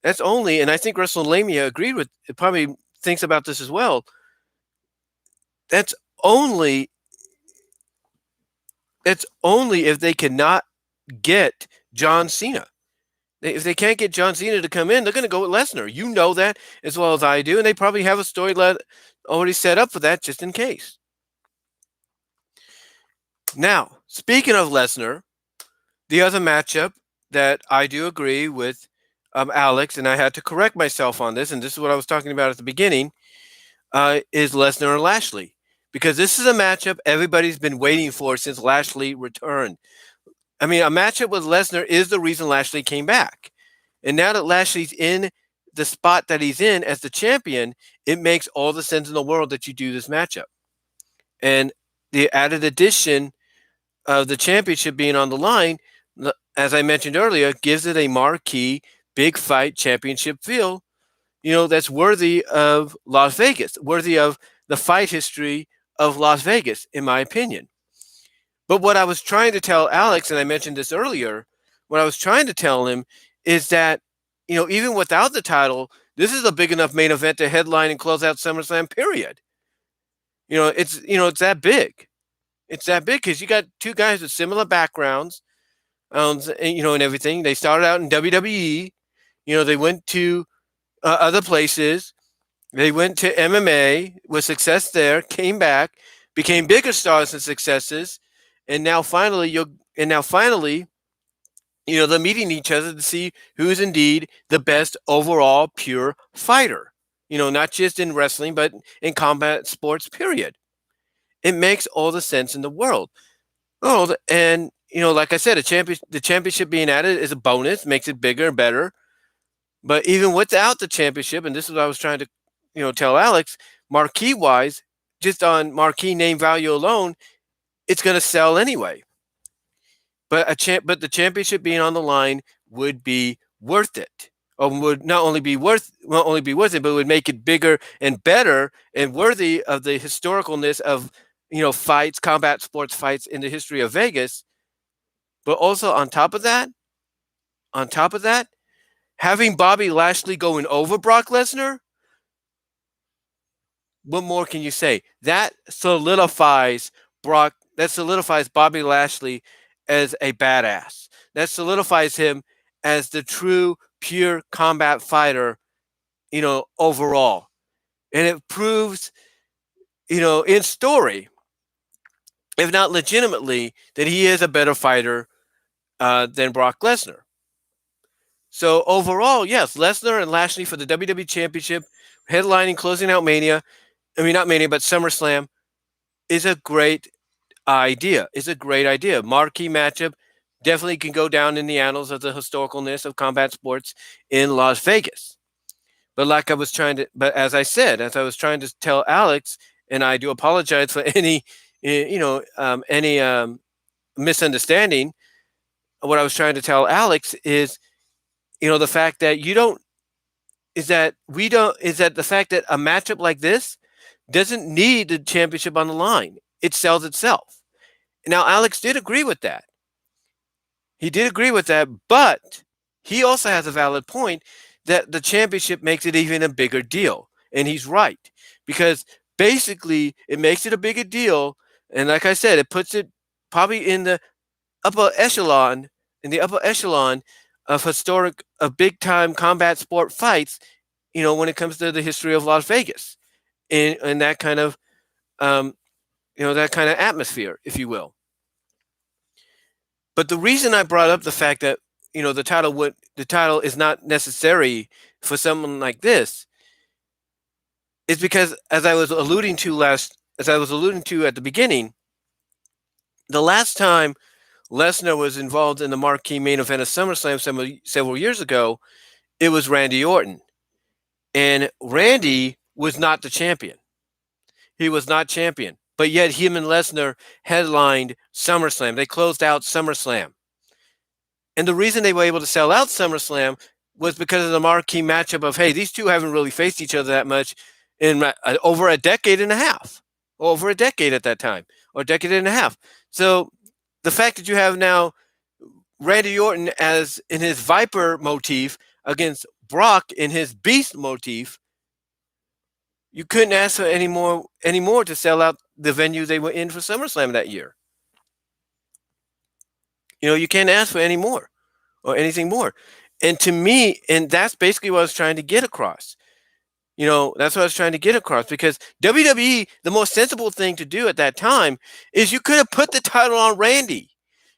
and I think WrestleMania agreed with, it probably thinks about this as well. That's only if they cannot get John Cena. If they can't get John Cena to come in, they're going to go with Lesnar. You know that as well as I do, and they probably have a story already set up for that just in case. Now, speaking of Lesnar, the other matchup that I do agree with Alex, and I had to correct myself on this, and this is what I was talking about at the beginning, is Lesnar and Lashley. Because this is a matchup everybody's been waiting for since Lashley returned. I mean, a matchup with Lesnar is the reason Lashley came back. And now that Lashley's in the spot that he's in as the champion, it makes all the sense in the world that you do this matchup. And the added addition of the championship being on the line, as I mentioned earlier, gives it a marquee, big fight championship feel, that's worthy of Las Vegas, worthy of the fight history of Las Vegas, in my opinion. But what I was trying to tell Alex, and I mentioned this earlier, what I was trying to tell him is that, even without the title, this is a big enough main event to headline and close out SummerSlam, period. It's that big. It's that big because you got two guys with similar backgrounds, and everything. They started out in WWE. They went to other places. They went to MMA with success there, came back, became bigger stars and successes, and now finally, they're meeting each other to see who's indeed the best overall pure fighter. Not just in wrestling, but in combat sports, period. It makes all the sense in the world. Oh, and like I said, the championship being added is a bonus, makes it bigger and better. But even without the championship, and this is what I was trying to tell Alex, marquee wise, just on marquee name value alone, it's going to sell anyway. But the championship being on the line would be worth it, or would not only be worth it, but would make it bigger and better and worthy of the historicalness of fights, combat sports fights in the history of Vegas. But also on top of that, having Bobby Lashley going over Brock Lesnar. What more can you say? That solidifies Bobby Lashley as a badass. That solidifies him as the true, pure combat fighter, overall. And it proves in story, if not legitimately, that he is a better fighter than Brock Lesnar. So overall, yes, Lesnar and Lashley for the WWE Championship, headlining, closing out Mania. I mean, not Mania, but SummerSlam is a great idea. It's a great idea. Marquee matchup, definitely can go down in the annals of the historicalness of combat sports in Las Vegas. But but as I said, as I was trying to tell Alex, and I do apologize for any, any misunderstanding. What I was trying to tell Alex is, the fact that you don't, is that we don't, is that the fact that a matchup like this doesn't need the championship on the line. It sells itself. Now, Alex did agree with that. He did agree with that, but he also has a valid point that the championship makes it even a bigger deal. And he's right. Because basically, it makes it a bigger deal. And like I said, it puts it probably in the upper echelon, of big time combat sport fights, when it comes to the history of Las Vegas in that kind of, that kind of atmosphere, if you will. But the reason I brought up the fact that the title is not necessary for someone like this is because, as I was alluding to at the beginning, the last time Lesnar was involved in the marquee main event of SummerSlam several years ago, it was Randy Orton, and Randy was not the champion. He was not champion. But yet him and Lesnar headlined SummerSlam. They closed out SummerSlam. And the reason they were able to sell out SummerSlam was because of the marquee matchup of, hey, these two haven't really faced each other that much in over a decade and a half. Over a decade at that time. Or a decade and a half. So the fact that you have now Randy Orton as in his Viper motif against Brock in his Beast motif, you couldn't ask for any more to sell out the venue they were in for SummerSlam that year. You can't ask for any more or anything more. And to me, and that's basically what I was trying to get across. That's what I was trying to get across, because WWE, the most sensible thing to do at that time is you could have put the title on Randy.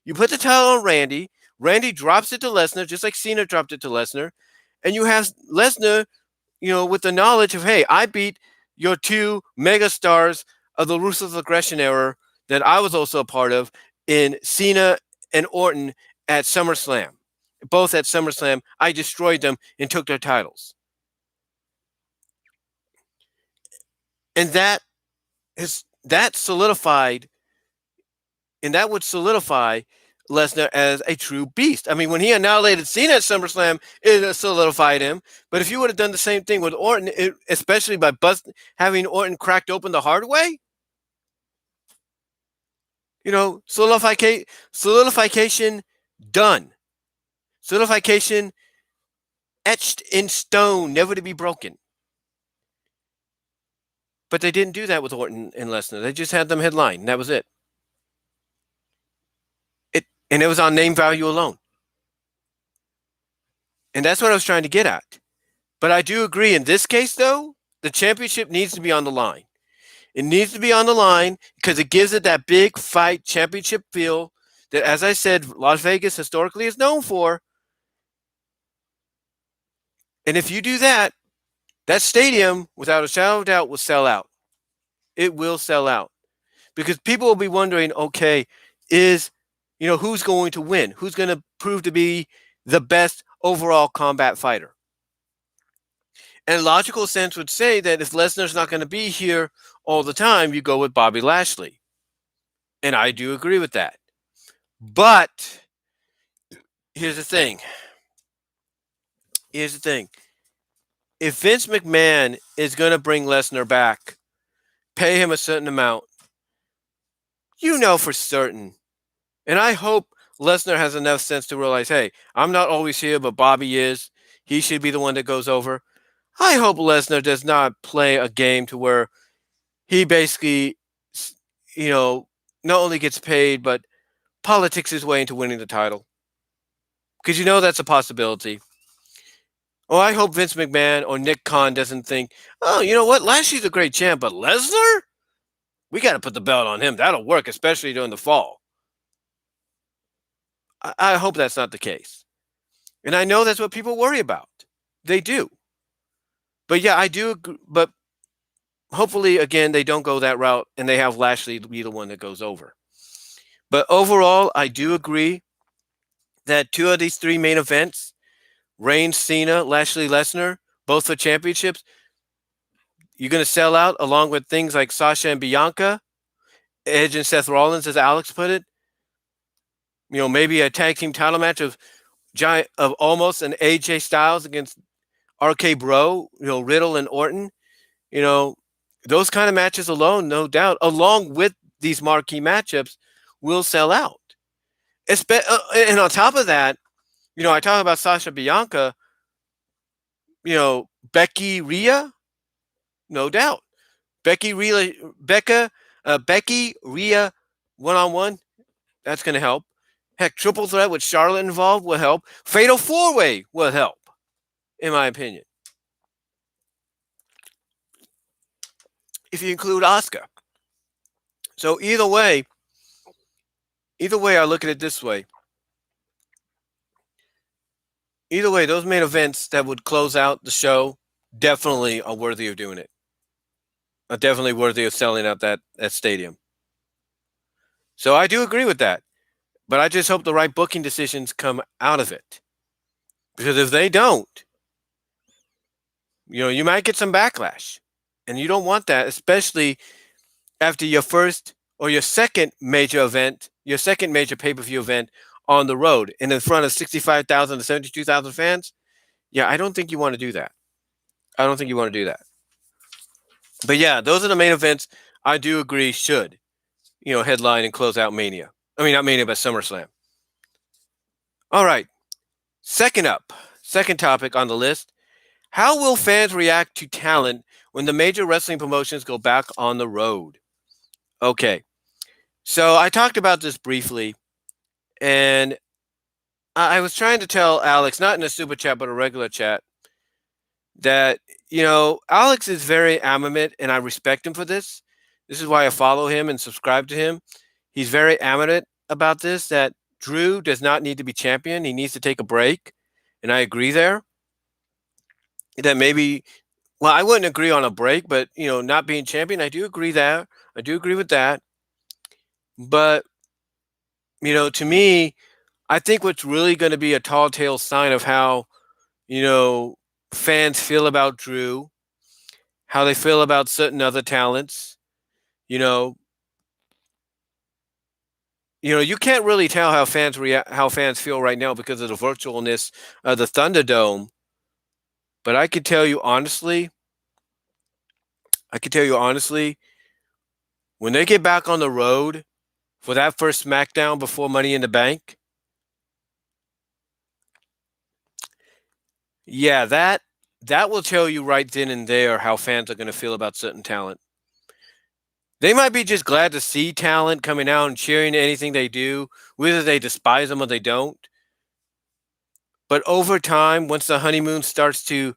You put the title on Randy. Randy drops it to Lesnar, just like Cena dropped it to Lesnar. And you have Lesnar, with the knowledge of, hey, I beat your two mega stars of the Ruthless Aggression era that I was also a part of in Cena and Orton at SummerSlam. Both at SummerSlam, I destroyed them and took their titles. And that solidified, and that would solidify Lesnar as a true beast. I mean, when he annihilated Cena at SummerSlam, it solidified him. But if you would have done the same thing with Orton, especially by having Orton cracked open the hard way, solidification done. Solidification etched in stone, never to be broken. But they didn't do that with Orton and Lesnar. They just had them headline, and that was it. And it was on name value alone. And that's what I was trying to get at. But I do agree, in this case, though, the championship needs to be on the line. It needs to be on the line because it gives it that big fight championship feel that, as I said, Las Vegas historically is known for. And if you do that, that stadium, without a shadow of doubt, will sell out. It will sell out. Because people will be wondering, okay, who's going to win? Who's going to prove to be the best overall combat fighter? And logical sense would say that if Lesnar's not going to be here all the time, you go with Bobby Lashley. And I do agree with that. But here's the thing. If Vince McMahon is going to bring Lesnar back, pay him a certain amount, for certain. And I hope Lesnar has enough sense to realize, hey, I'm not always here, but Bobby is. He should be the one that goes over. I hope Lesnar does not play a game to where he basically, not only gets paid, but politics his way into winning the title. Because that's a possibility. Oh, I hope Vince McMahon or Nick Khan doesn't think, oh, you know what? Lashley's a great champ, but Lesnar? We got to put the belt on him. That'll work, especially during the fall. I hope that's not the case. And I know that's what people worry about. They do. But yeah, I do agree. But hopefully, again, they don't go that route and they have Lashley be the one that goes over. But overall, I do agree that 2 of these 3 main events, Reigns, Cena, Lashley, Lesnar, both for championships, you're going to sell out along with things like Sasha and Bianca, Edge and Seth Rollins, as Alex put it. Maybe a tag team title match of almost an AJ Styles against RK Bro, Riddle and Orton. Those kind of matches alone, no doubt, along with these marquee matchups, will sell out. And on top of that, I talk about Sasha Bianca, Becky Rhea, no doubt. Becky Rhea one-on-one, that's going to help. Heck, triple threat with Charlotte involved will help. Fatal 4-way will help, in my opinion. If you include Asuka. So either way, I look at it this way. Either way, those main events that would close out the show definitely are worthy of doing it. Are definitely worthy of selling out that stadium. So I do agree with that. But I just hope the right booking decisions come out of it. Because if they don't, you might get some backlash. And you don't want that, especially after your first or your second major event, your second major pay-per-view event on the road and in front of 65,000 to 72,000 fans. Yeah, I don't think you want to do that. But yeah, those are the main events I do agree should, headline and close out Mania. I mean, not Mania, but SummerSlam. All right. Second topic on the list. How will fans react to talent when the major wrestling promotions go back on the road? Okay. So I talked about this briefly, and I was trying to tell Alex, not in a super chat, but a regular chat, that, Alex is very adamant, and I respect him for this. This is why I follow him and subscribe to him. He's very adamant about this, that Drew does not need to be champion. He needs to take a break. And I agree there. That maybe, well, I wouldn't agree on a break, but, not being champion, I do agree there. I do agree with that. But, to me, I think what's really going to be a tall tale sign of how, fans feel about Drew, how they feel about certain other talents, you can't really tell how fans feel right now because of the virtualness of the Thunderdome. But I could tell you honestly, when they get back on the road for that first SmackDown before Money in the Bank, yeah, that will tell you right then and there how fans are going to feel about certain talent. They might be just glad to see talent coming out and cheering anything they do, whether they despise them or they don't. But over time, once the honeymoon starts to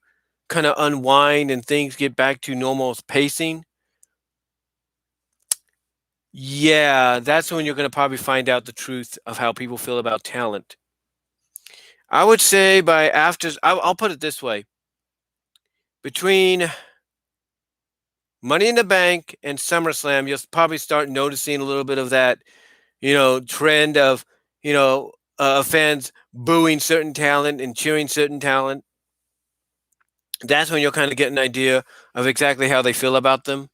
kind of unwind and things get back to normal pacing, yeah, that's when you're going to probably find out the truth of how people feel about talent. I would say I'll put it this way. Between Money in the Bank and SummerSlam, you'll probably start noticing a little bit of that, trend of, fans booing certain talent and cheering certain talent. That's when you'll kind of get an idea of exactly how they feel about them.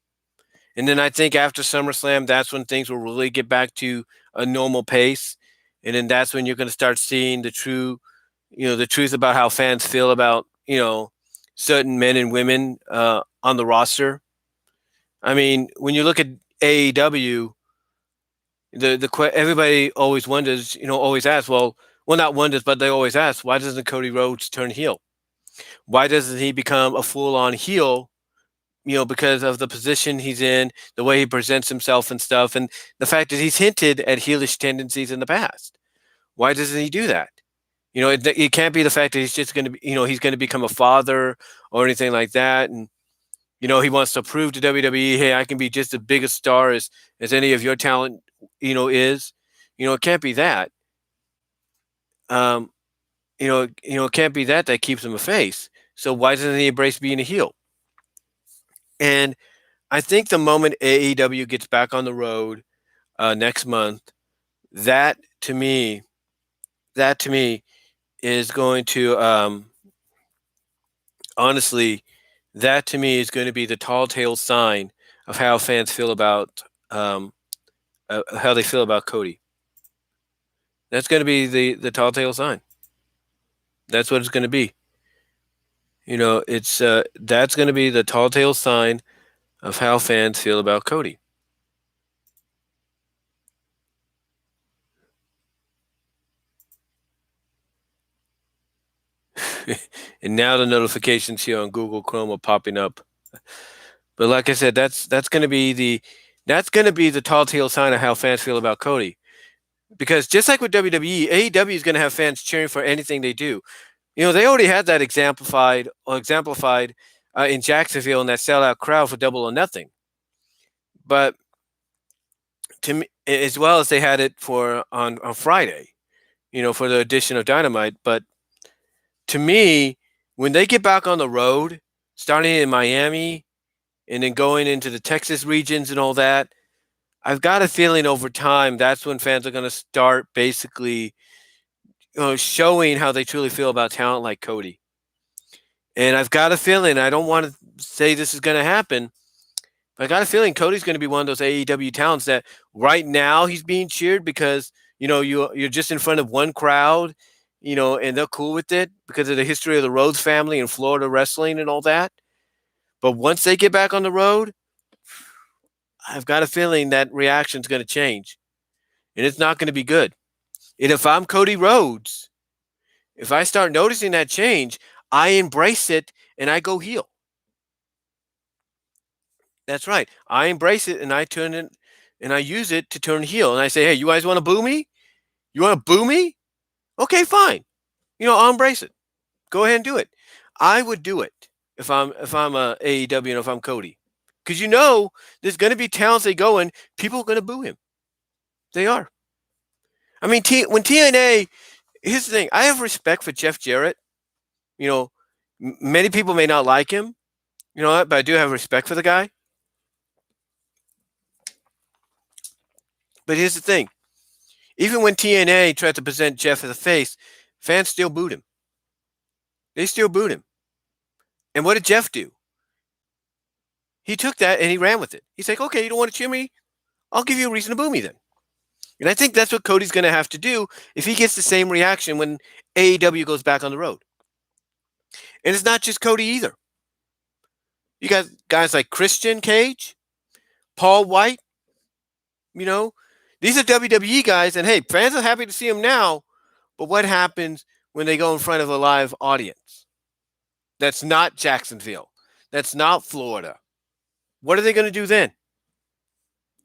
And then I think after SummerSlam, that's when things will really get back to a normal pace. And then that's when you're going to start seeing the truth about how fans feel about, certain men and women on the roster. I mean, when you look at AEW, everybody always wonders, always asks, well, not wonders, but they always ask, why doesn't Cody Rhodes turn heel? Why doesn't he become a full-on heel? Because of the position he's in, the way he presents himself and stuff, and the fact that he's hinted at heelish tendencies in the past. Why doesn't he do that? It can't be the fact that he's just going to be, he's going to become a father or anything like that. And, He wants to prove to WWE, hey, I can be just as big a star as any of your talent, is. It can't be that. Um, it can't be that keeps him a face. So why doesn't he embrace being a heel? And I think the moment AEW gets back on the road next month, that to me, is going to honestly, that to me is going to be the tall tale sign of how fans feel about how they feel about Cody. That's going to be the tall tale sign. That's what it's going to be. It's that's going to be the tall tale sign of how fans feel about Cody. And now the notifications here on Google Chrome are popping up. But like I said, that's going to be the tall tale sign of how fans feel about Cody. Because just like with WWE, AEW is going to have fans cheering for anything they do. They already had that exemplified in Jacksonville in that sellout crowd for Double or Nothing. But to me, as well as they had it for on Friday, for the addition of Dynamite. But to me, when they get back on the road, starting in Miami and then going into the Texas regions and all that, I've got a feeling over time that's when fans are going to start basically showing how they truly feel about talent like Cody. And I've got a feeling, I don't want to say this is going to happen, but I got a feeling Cody's going to be one of those AEW talents that right now he's being cheered because, you're just in front of one crowd, and they're cool with it because of the history of the Rhodes family and Florida wrestling and all that. But once they get back on the road, I've got a feeling that reaction's going to change. And it's not going to be good. And if I'm Cody Rhodes, if I start noticing that change, I embrace it and I go heel. That's right. I embrace it and I turn it and I use it to turn heel. And I say, hey, you guys want to boo me? You want to boo me? Okay, fine. I'll embrace it. Go ahead and do it. I would do it if I'm a AEW and if I'm Cody. Because there's going to be talents they go in, people are going to boo him. They are. I mean, when TNA, here's the thing. I have respect for Jeff Jarrett. Many people may not like him, but I do have respect for the guy. But here's the thing. Even when TNA tried to present Jeff as a face, fans still booed him. They still booed him. And what did Jeff do? He took that and he ran with it. He's like, okay, you don't want to cheer me? I'll give you a reason to boo me then. And I think that's what Cody's going to have to do if he gets the same reaction when AEW goes back on the road. And it's not just Cody either. You got guys like Christian Cage, Paul White. These are WWE guys. And hey, fans are happy to see them now. But what happens when they go in front of a live audience? That's not Jacksonville. That's not Florida. What are they going to do then?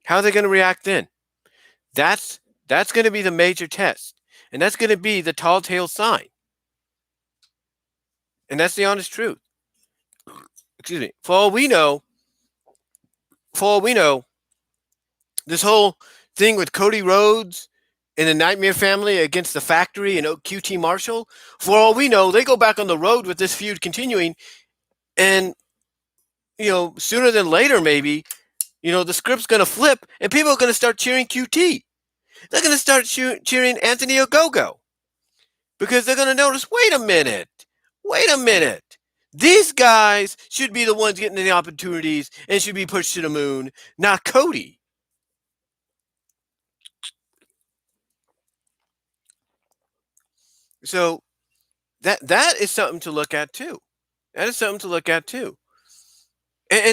How are they going to react then? That's going to be the major test. And that's going to be the tall tale sign. And that's the honest truth. Excuse me. For all we know, this whole thing with Cody Rhodes and the Nightmare Family against the Factory and QT Marshall, for all we know, they go back on the road with this feud continuing. And, sooner than later, maybe, the script's going to flip and people are going to start cheering QT. They're going to start cheering Anthony Ogogo because they're going to notice, wait a minute. These guys should be the ones getting the opportunities and should be pushed to the moon, not Cody. So that is something to look at too. And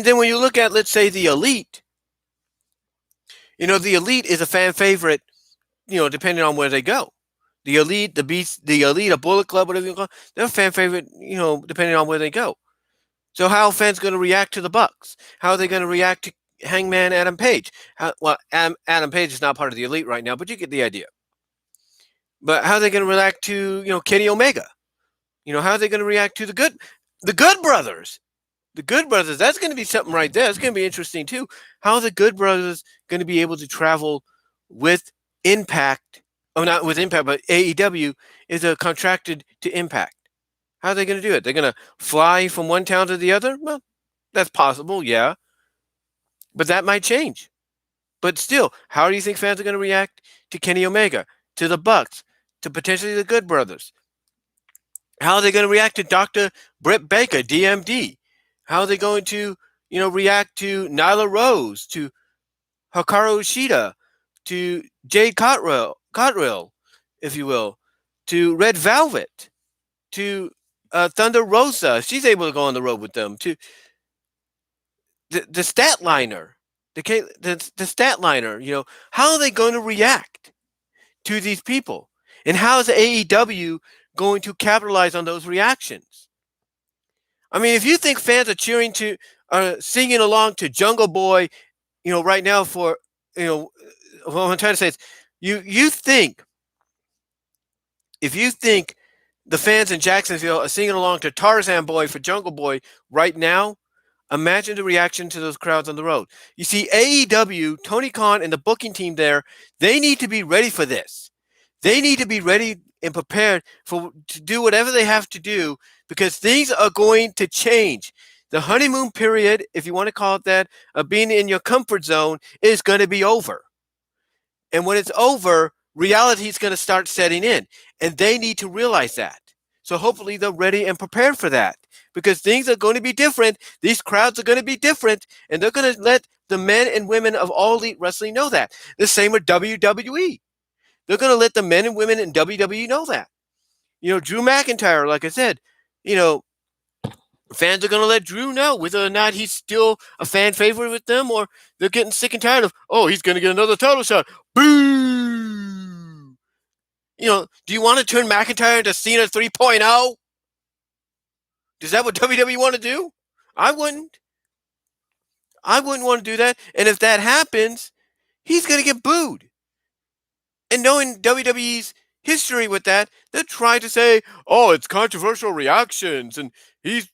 then when you look at, let's say, the Elite, the Elite is a fan favorite, depending on where they go. The Elite, the Beast, the Elite, a Bullet Club, whatever you call it, they're a fan favorite, depending on where they go. So how are fans going to react to the Bucks? How are they going to react to Hangman Adam Page? Adam Page is not part of the Elite right now, but you get the idea. But how are they going to react to, Kenny Omega? How are they going to react to the Good Brothers? The Good Brothers, that's going to be something right there. It's going to be interesting too. How are the Good Brothers going to be able to travel with Impact? Oh, not with Impact, but AEW is contracted to Impact. How are they going to do it? They're going to fly from one town to the other? Well, that's possible, yeah. But that might change. But still, how do you think fans are going to react to Kenny Omega, to the Bucks, to potentially the Good Brothers? How are they going to react to Dr. Britt Baker, DMD? How are they going to, react to Nyla Rose, to Hikaru Shida, to Jade Cottrell, if you will, to Red Velvet, to Thunder Rosa? She's able to go on the road with them. To the stat liner, the stat liner. How are they going to react to these people, and how is AEW going to capitalize on those reactions? I mean, if you think fans are singing along to Jungle Boy, right now for, what I'm trying to say is, you think, if you think the fans in Jacksonville are singing along to Tarzan Boy for Jungle Boy right now, imagine the reaction to those crowds on the road. You see, AEW, Tony Khan, and the booking team there, they need to be ready for this. They need to be ready and prepared to do whatever they have to do, because things are going to change. The honeymoon period, if you want to call it that, of being in your comfort zone is going to be over. And when it's over, reality is going to start setting in. And they need to realize that. So hopefully they're ready and prepared for that, because things are going to be different. These crowds are going to be different, and they're going to let the men and women of All Elite Wrestling know that. The same with WWE. They're going to let the men and women in WWE know that. Drew McIntyre, like I said, fans are going to let Drew know whether or not he's still a fan favorite with them, or they're getting sick and tired of, oh, he's going to get another title shot. Boo! Do you want to turn McIntyre into Cena 3.0? Is that what WWE want to do? I wouldn't. I wouldn't want to do that. And if that happens, he's going to get booed. And knowing WWE's history with that, they're trying to say, oh, it's controversial reactions, and he's,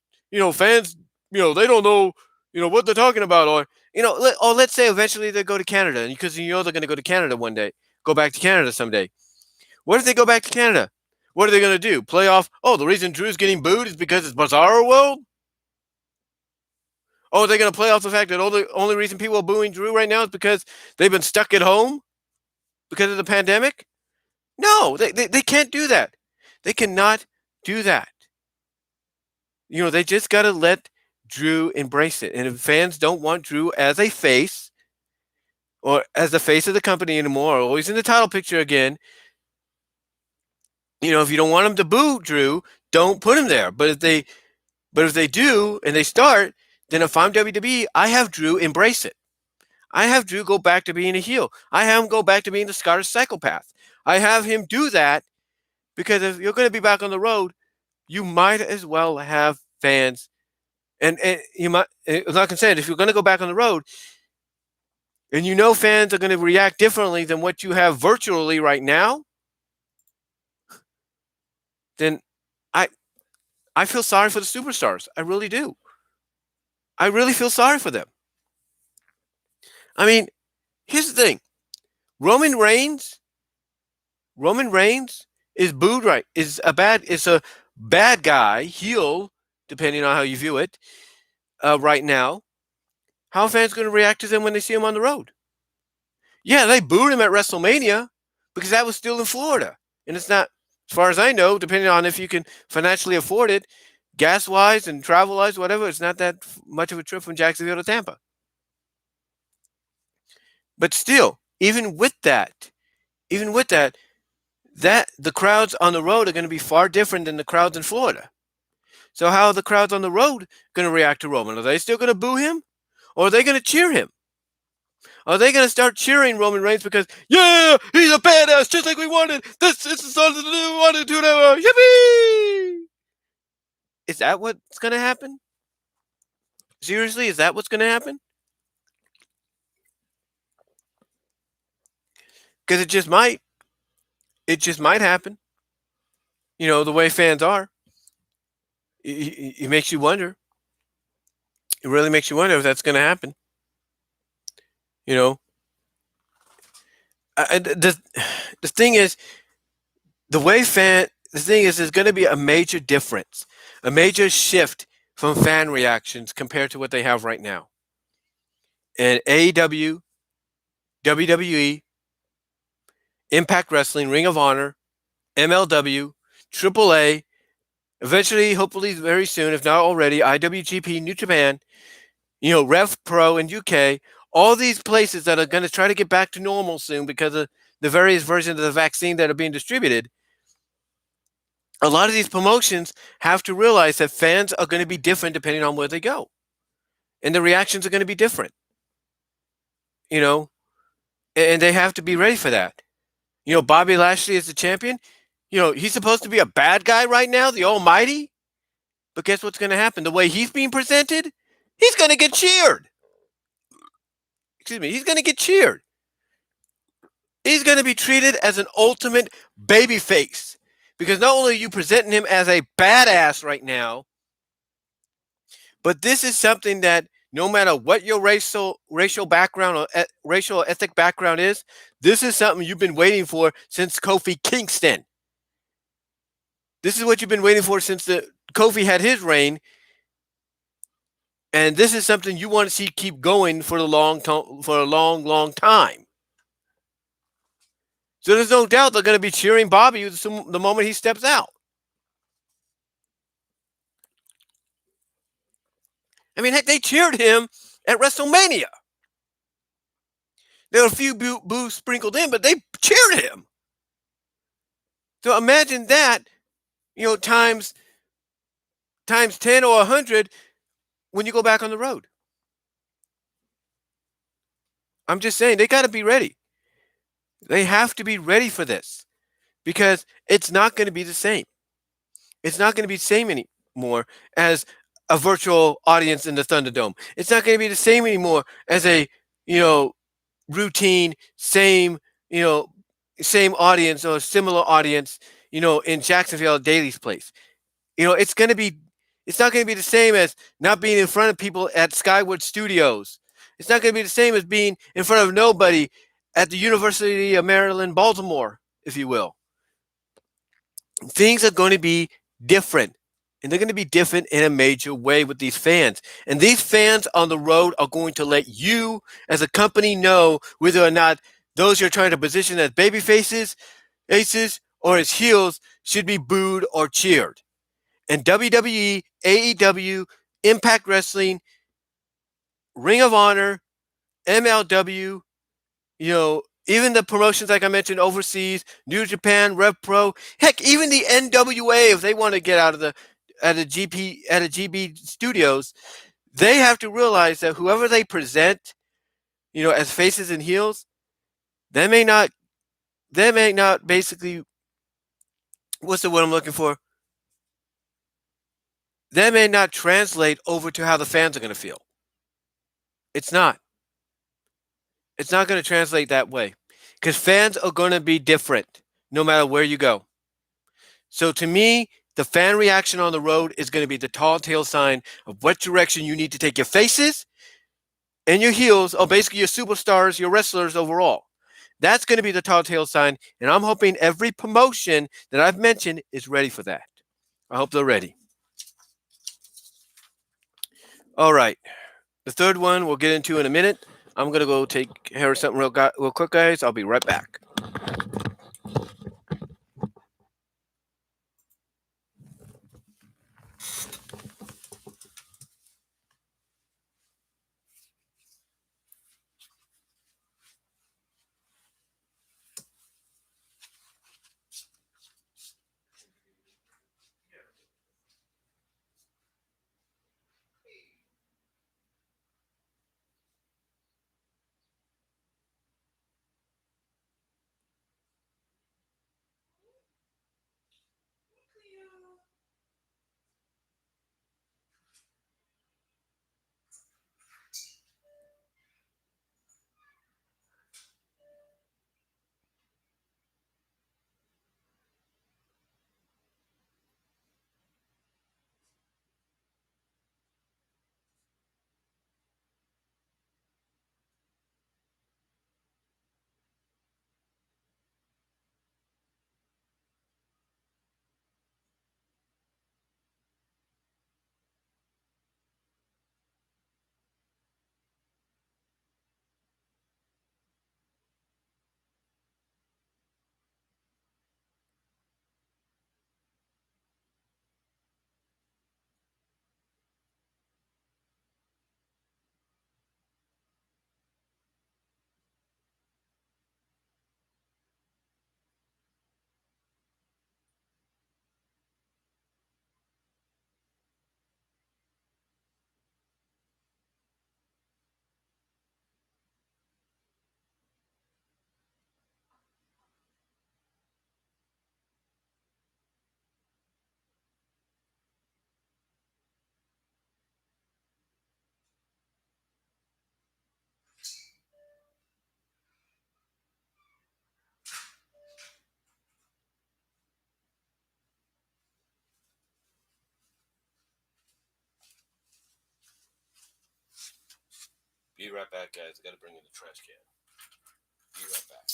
fans, they don't know, what they're talking about. Or, let's say eventually they go to Canada, because they're going to go to Canada one day, go back to Canada someday. What if they go back to Canada? What are they going to do? Play off, oh, the reason Drew's getting booed is because it's Bizarro World? Oh, are they going to play off the fact that the only reason people are booing Drew right now is because they've been stuck at home because of the pandemic? No, they can't do that. They cannot do that. They just got to let Drew embrace it. And if fans don't want Drew as a face, or as the face of the company anymore, or always in the title picture again, if you don't want him to boo Drew, don't put him there. But if they do and they start, then if I'm WWE, I have Drew embrace it. I have Drew go back to being a heel. I have him go back to being the Scottish psychopath. I have him do that, because if you're going to be back on the road, you might as well have fans. And you might, like I said, if you're going to go back on the road, and fans are going to react differently than what you have virtually right now, then I feel sorry for the superstars. I really do. I really feel sorry for them. I mean, here's the thing. Roman Reigns is booed, right? Is a bad guy, heel, depending on how you view it, right now. How are fans going to react to them when they see him on the road? Yeah, they booed him at WrestleMania because that was still in Florida. And it's not, as far as I know, depending on if you can financially afford it, gas-wise and travel-wise, whatever, it's not that much of a trip from Jacksonville to Tampa. But still, even with that, the crowds on the road are going to be far different than the crowds in Florida. So how are the crowds on the road going to react to Roman? Are they still going to boo him? Or are they going to cheer him? Are they going to start cheering Roman Reigns because, yeah, he's a badass just like we wanted. This is something we wanted to do. Yippee! Is that what's going to happen? Seriously, is that what's going to happen? Because it just might. It just might happen. The way fans are. It makes you wonder. It really makes you wonder if that's going to happen. You know, the thing is, the thing is, there's going to be a major difference, a major shift from fan reactions compared to what they have right now. And AEW, WWE, Impact Wrestling, Ring of Honor, MLW, AAA, eventually, hopefully very soon, if not already, IWGP, New Japan, Rev Pro in UK, all these places that are going to try to get back to normal soon because of the various versions of the vaccine that are being distributed. A lot of these promotions have to realize that fans are going to be different depending on where they go, and the reactions are going to be different, you know, and they have to be ready for that. Bobby Lashley is the champion. He's supposed to be a bad guy right now, the Almighty. But guess what's going to happen? The way he's being presented, he's going to get cheered. Excuse me, he's going to get cheered. He's going to be treated as an ultimate babyface. Because not only are you presenting him as a badass right now, but this is something that no matter what your racial background or racial ethnic background is, this is something you've been waiting for since Kofi Kingston. This is what you've been waiting for since Kofi had his reign. And this is something you want to see keep going for a long, long time. So there's no doubt they're going to be cheering Bobby the moment he steps out. I mean, heck, they cheered him at WrestleMania. There were a few boos sprinkled in, but they cheered him. So imagine that, times 10 or 100 when you go back on the road. I'm just saying, they got to be ready. They have to be ready for this because it's not going to be the same. It's not going to be the same anymore as a virtual audience in the Thunderdome. It's not going to be the same anymore as a, routine, same audience or similar audience, in Jacksonville Daly's place. It's not going to be the same as not being in front of people at Skywood Studios. It's not going to be the same as being in front of nobody at the University of Maryland, Baltimore, if you will. Things are going to be different. And they're going to be different in a major way with these fans. And these fans on the road are going to let you, as a company, know whether or not those you're trying to position as baby faces, aces, or as heels should be booed or cheered. And WWE, AEW, Impact Wrestling, Ring of Honor, MLW, even the promotions like I mentioned overseas, New Japan, Rev Pro, heck, even the NWA, if they want to get out of the GB studios, they have to realize that whoever they present, as faces and heels, they may not basically, what's the word I'm looking for? That may not translate over to how the fans are going to feel. It's not. It's not going to translate that way because fans are going to be different no matter where you go. So to me, the fan reaction on the road is going to be the tall tale sign of what direction you need to take your faces and your heels, or basically your superstars, your wrestlers overall. That's going to be the tall tale sign, and I'm hoping every promotion that I've mentioned is ready for that. I hope they're ready. All right. The third one we'll get into in a minute. I'm going to go take care of something real quick, guys. I'll be right back. Be right back, guys. I got to bring in the trash can. Be right back.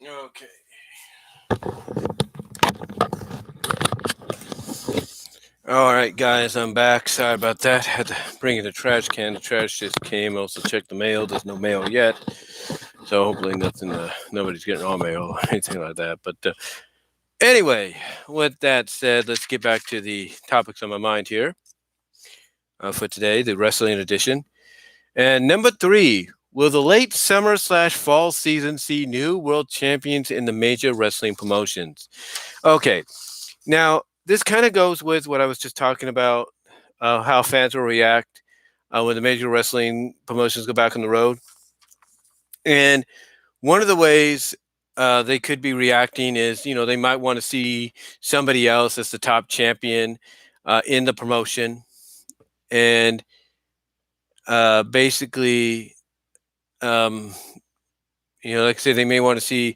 Okay. All right, guys, I'm back. Sorry about that. Had to bring in the trash can. The trash just came. Also checked the mail. There's no mail yet, so hopefully nobody's getting all mail or anything like that. But anyway, with that said, let's get back to the topics on my mind here for today, the wrestling edition. And number 3, will the late summer/fall season see new world champions in the major wrestling promotions? Okay, now this kind of goes with what I was just talking about, how fans will react when the major wrestling promotions go back on the road. And one of the ways they could be reacting is, they might want to see somebody else as the top champion in the promotion. And basically, like I say, they may want to see,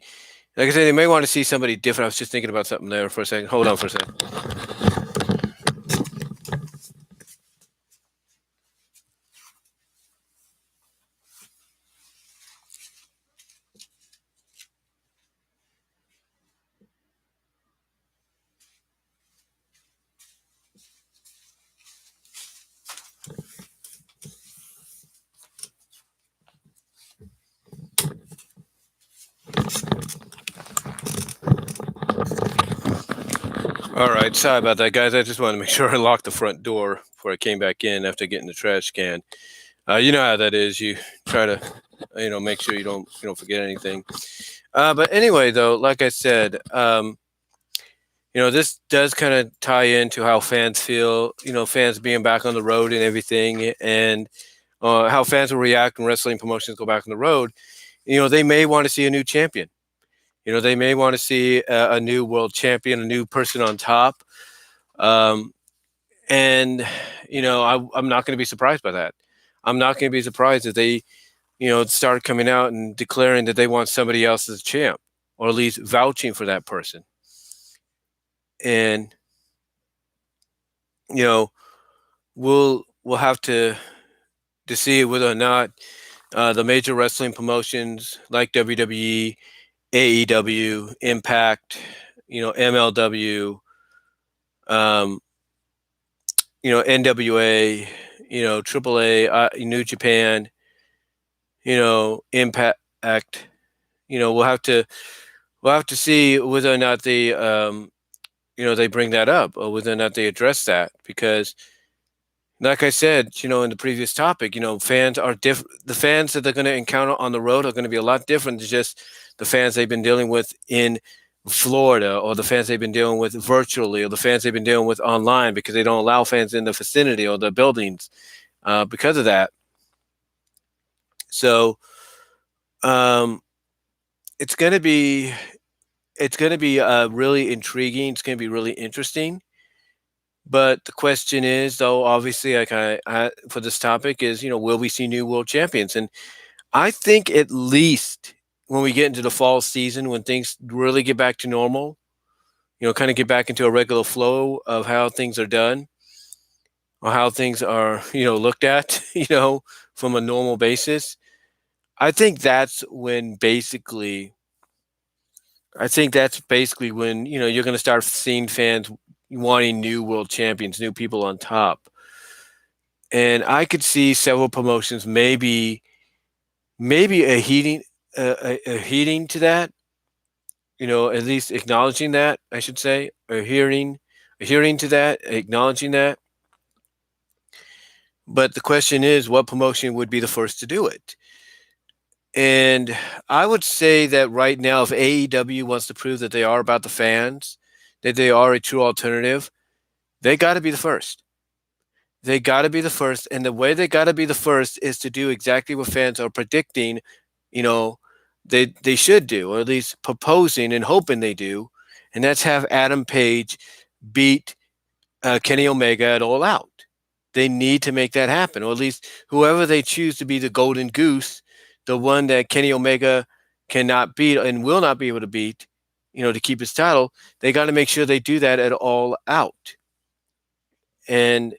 somebody different. I was just thinking about something there for a second. Hold on for a second. All right, sorry about that, guys. I just wanted to make sure I locked the front door before I came back in after getting the trash can. You know how that is. You try to, make sure you don't forget anything. But anyway, though, like I said, this does kind of tie into how fans feel. Fans being back on the road and everything, and how fans will react when wrestling promotions go back on the road. They may want to see a new champion. They may want to see a new world champion, a new person on top. Um, and I'm not going to be surprised by that. I'm not going to be surprised if they, start coming out and declaring that they want somebody else as champ, or at least vouching for that person. And you know, we'll have to see whether or not the major wrestling promotions like WWE, AEW, Impact, MLW, um, NWA, AAA, New Japan, Impact. We'll have to see whether or not they bring that up, or whether or not they address that, because, like I said, in the previous topic, fans are different. The fans that they're going to encounter on the road are going to be a lot different than just the fans they've been dealing with in Florida, or the fans they've been dealing with virtually, or the fans they've been dealing with online, because they don't allow fans in the vicinity or the buildings because of that. So um, it's going to be really intriguing. It's going to be really interesting. But the question is, though, obviously, for this topic is, will we see new world champions? And I think at least when we get into the fall season, when things really get back to normal, kind of get back into a regular flow of how things are done, or how things are, looked at, from a normal basis. I think that's when basically, when, you're going to start seeing fans wanting new world champions, new people on top. And I could see several promotions maybe a heeding to that, at least acknowledging that, I should say, or hearing to that, acknowledging that. But the question is, what promotion would be the first to do it? And I would say that right now, if AEW wants to prove that they are about the fans, that they are a true alternative, they got to be the first. They got to be the first. And the way they got to be the first is to do exactly what fans are predicting, you know, they should do, or at least proposing and hoping they do. And that's have Adam Page beat Kenny Omega at All Out. They need to make that happen, or at least whoever they choose to be the golden goose, the one that Kenny Omega cannot beat and will not be able to beat, to keep his title. They got to make sure they do that at All Out. And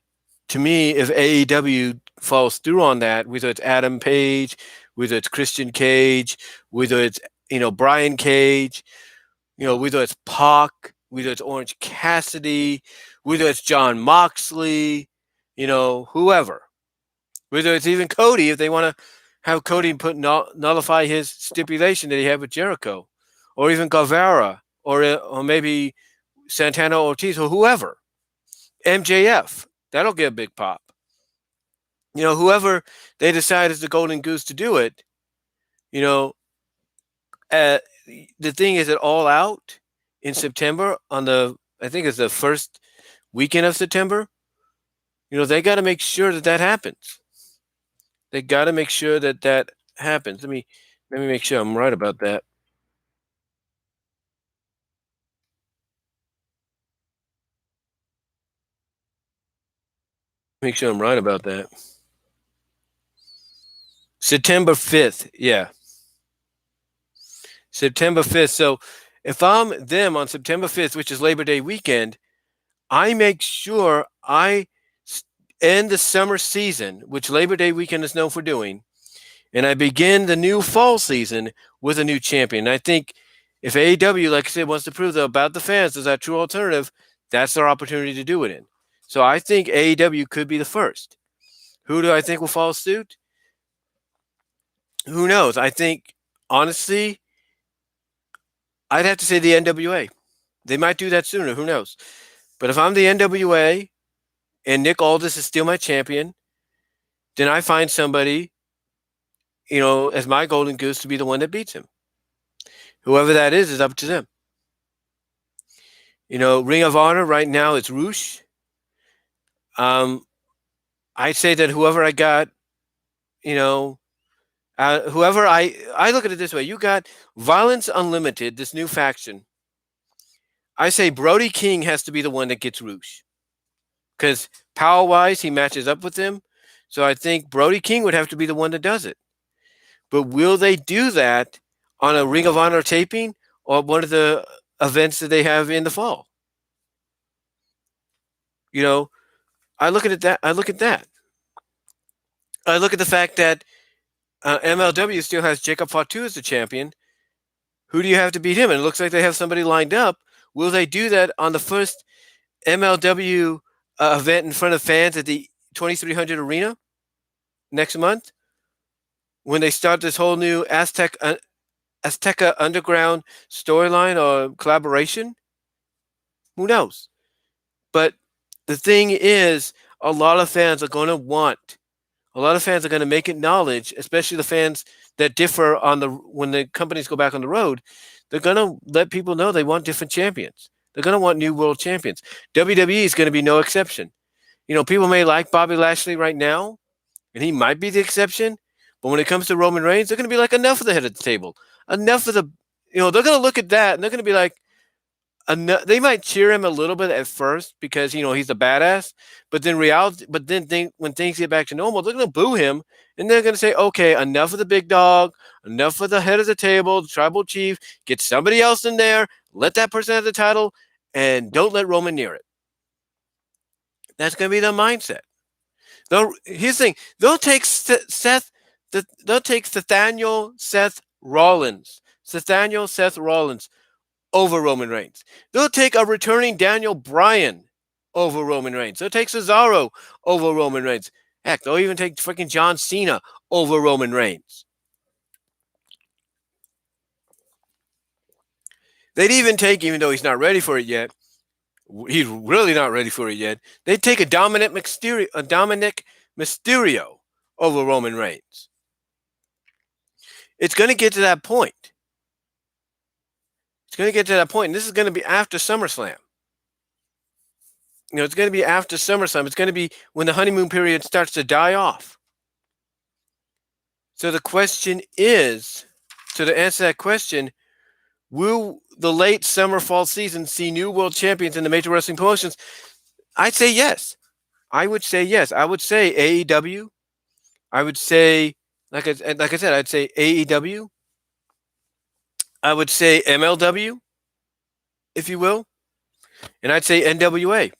to me, if AEW falls through on that, whether it's Adam Page, whether it's Christian Cage, whether it's Brian Cage, whether it's Pac, whether it's Orange Cassidy, whether it's John Moxley, whoever, whether it's even Cody, if they want to have Cody nullify his stipulation that he had with Jericho, or even Guevara, or maybe Santana Ortiz, or whoever, MJF, that'll get a big pop. Whoever they decide is the golden goose to do it, the thing is, at All Out in September, I think it's the first weekend of September, they got to make sure that happens. They got to make sure that happens. Let me make sure I'm right about that. Make sure I'm right about that. September 5th. Yeah. September 5th. So if I'm them on September 5th, which is Labor Day weekend, I make sure I end the summer season, which Labor Day weekend is known for doing, and I begin the new fall season with a new champion. And I think if AEW, like I said, wants to prove about the fans as that true alternative, that's their opportunity to do it in. So I think AEW could be the first. Who do I think will follow suit? Who knows? I think, honestly, I'd have to say the NWA. They might do that sooner. Who knows? But if I'm the NWA and Nick Aldis is still my champion, then I find somebody, as my golden goose to be the one that beats him. Whoever that is up to them. Ring of Honor right now it's Roosh. Um, I'd say that whoever I got, you know, whoever I look at it this way: you got Violence Unlimited, this new faction. I say Brody King has to be the one that gets Roosh because power wise he matches up with him. So I think Brody King would have to be the one that does it. But will they do that on a Ring of Honor taping or one of the events that they have in the fall? I look at that. I look at that. I look at the fact that MLW still has Jacob Fatu as the champion. Who do you have to beat him? And it looks like they have somebody lined up. Will they do that on the first MLW event in front of fans at the 2300 Arena next month when they start this whole new Azteca Underground storyline or collaboration? Who knows? But the thing is, a lot of fans are going to make acknowledge, especially the fans that differ when the companies go back on the road. They're going to let people know they want different champions. They're going to want new world champions. WWE is going to be no exception. People may like Bobby Lashley right now, and he might be the exception. But when it comes to Roman Reigns, they're going to be like, enough of the head of the table. Enough of the, they're going to look at that and they're going to be like, they might cheer him a little bit at first because he's a badass, but then when things get back to normal, they're going to boo him and they're going to say, okay, enough of the big dog, enough of the head of the table, the tribal chief, get somebody else in there, let that person have the title, and don't let Roman near it. That's going to be their mindset. Here's the thing: they'll take Nathaniel Seth Rollins over Roman Reigns. They'll take a returning Daniel Bryan over Roman Reigns. They'll take Cesaro over Roman Reigns. Heck, they'll even take freaking John Cena over Roman Reigns. They'd even take, even though he's not ready for it yet, he's really not ready for it yet, they'd take a Dominic Mysterio over Roman Reigns. It's going to get to that point. And this is going to be after SummerSlam. It's going to be after SummerSlam. It's going to be when the honeymoon period starts to die off. So the question is, to answer that question, will the late summer fall season see new world champions in the major wrestling promotions? I'd say yes. I would say yes. I would say AEW. I would say, like I said, I'd say AEW. I would say MLW, if you will. And I'd say NWA.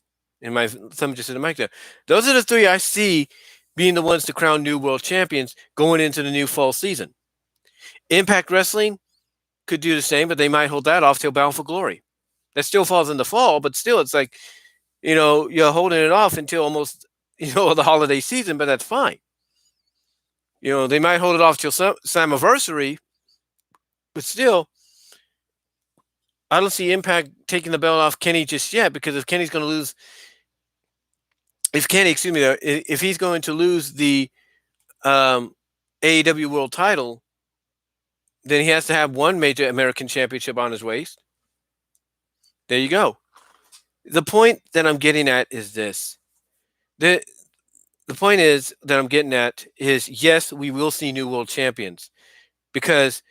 And my thumb just hit the mic there. Those are the three I see being the ones to crown new world champions going into the new fall season. Impact Wrestling could do the same, but they might hold that off till Bound for Glory. That still falls in the fall, but still it's like, you're holding it off until almost, the holiday season, but that's fine. They might hold it off till Slammiversary, but still, I don't see Impact taking the belt off Kenny just yet, because if he's going to lose the AEW World Title, then he has to have one major American championship on his waist. There you go. The point that I'm getting at is this. The point is that I'm getting at is, yes, we will see new world champions, because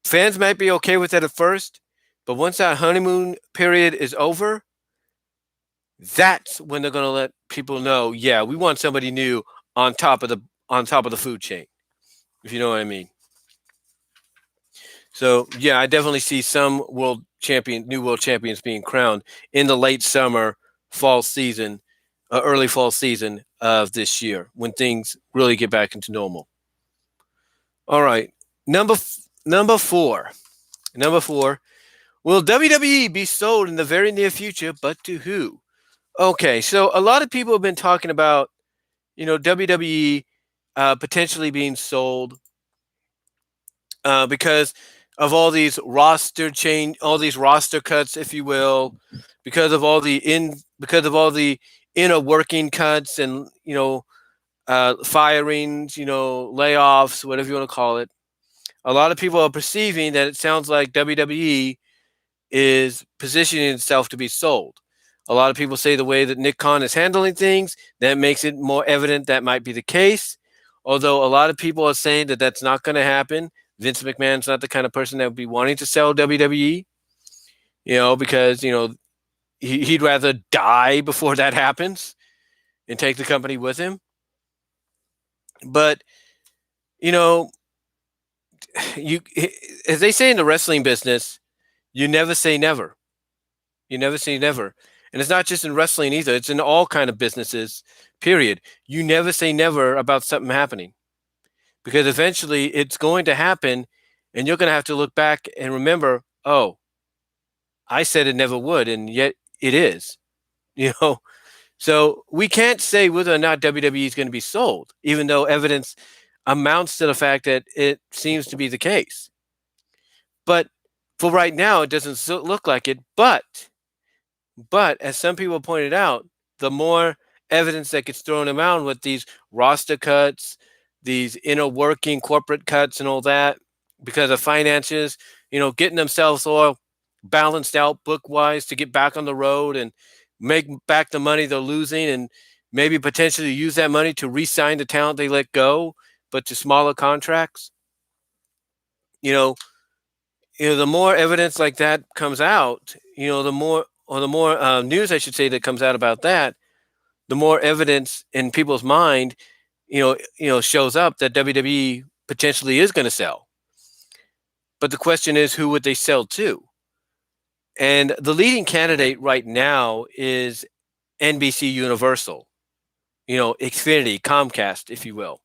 fans might be okay with that at first, but once that honeymoon period is over, that's when they're going to let people know, yeah, we want somebody new on top of the food chain, if you know what I mean. So, yeah, I definitely see some new world champions being crowned in the late summer, fall season, early fall season of this year, when things really get back into normal. All right, number four. Will WWE be sold in the very near future, but to who? Okay, so a lot of people have been talking about, WWE potentially being sold because of all these roster cuts, if you will, because of all the because of all the inner working cuts and firings, layoffs, whatever you want to call it. A lot of people are perceiving that it sounds like WWE is positioning itself to be sold. A lot of people say the way that Nick Khan is handling things, that makes it more evident that might be the case. Although a lot of people are saying that that's not going to happen. Vince McMahon's not the kind of person that would be wanting to sell WWE, because, he'd rather die before that happens and take the company with him. But, you, as they say in the wrestling business, you never say never. You never say never. And it's not just in wrestling either. It's in all kind of businesses, period. You never say never about something happening, because eventually it's going to happen, and you're going to have to look back and remember, oh, I said it never would, and yet it is. So we can't say whether or not WWE is going to be sold, even though evidence amounts to the fact that it seems to be the case. But for right now, it doesn't look like it. But as some people pointed out, the more evidence that gets thrown around with these roster cuts, these inner working corporate cuts and all that, because of finances, getting themselves all balanced out book wise to get back on the road and make back the money they're losing, and maybe potentially use that money to re-sign the talent they let go, but to smaller contracts. The more evidence like that comes out, the more news, I should say, that comes out about that, the more evidence in people's mind, shows up that WWE potentially is going to sell. But the question is, who would they sell to? And the leading candidate right now is NBC Universal, Xfinity, Comcast, if you will.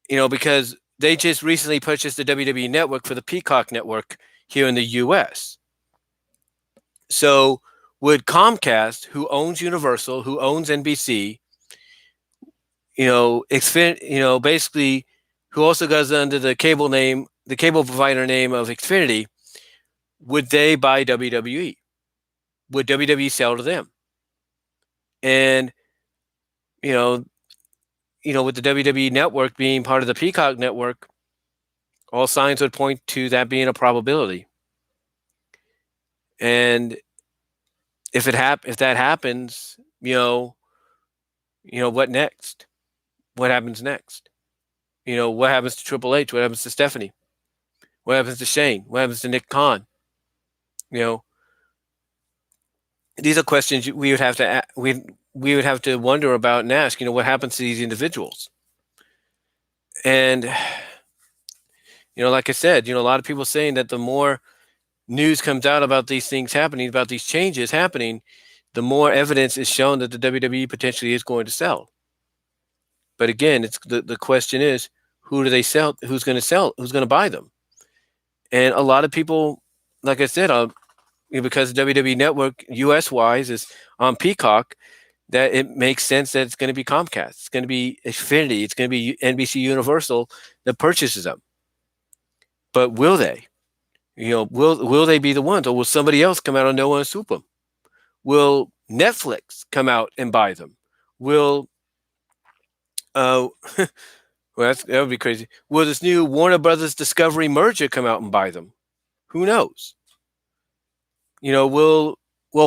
Because they just recently purchased the WWE network for the Peacock network here in the US. So would Comcast, who owns Universal, who owns NBC, Xfinity, basically, who also goes under the cable provider name of Xfinity, would they buy WWE? Would WWE sell to them? And, with the WWE network being part of the Peacock network, all signs would point to that being a probability. And if that happens, what next? What happens next? What happens to Triple H? What happens to Stephanie? What happens to Shane? What happens to Nick Khan? These are questions we would have to we would have to wonder about and ask. What happens to these individuals? And like I said, a lot of people saying that the more news comes out about these things happening, about these changes happening, the more evidence is shown that the WWE potentially is going to sell. But again, it's the question is, who do they sell? Who's going to sell? Who's going to buy them? And a lot of people, like I said, because the WWE Network, US-wise, is on Peacock, that it makes sense that it's going to be Comcast. It's going to be Xfinity. It's going to be NBC Universal that purchases them. But will they? Will they be the ones, or will somebody else come out of nowhere and swoop them? Will Netflix come out and buy them? Will well, that would be crazy. Will this new Warner Brothers Discovery merger come out and buy them? Who knows? Will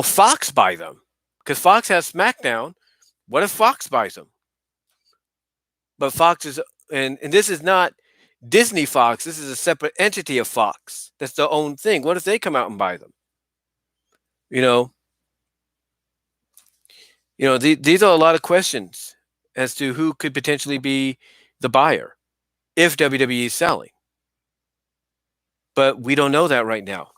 Fox buy them? Because Fox has SmackDown. What if Fox buys them? But Fox is, and this is not Disney Fox. This is a separate entity of Fox. That's their own thing. What if they come out and buy them? These are a lot of questions as to who could potentially be the buyer if WWE is selling. But we don't know that right now.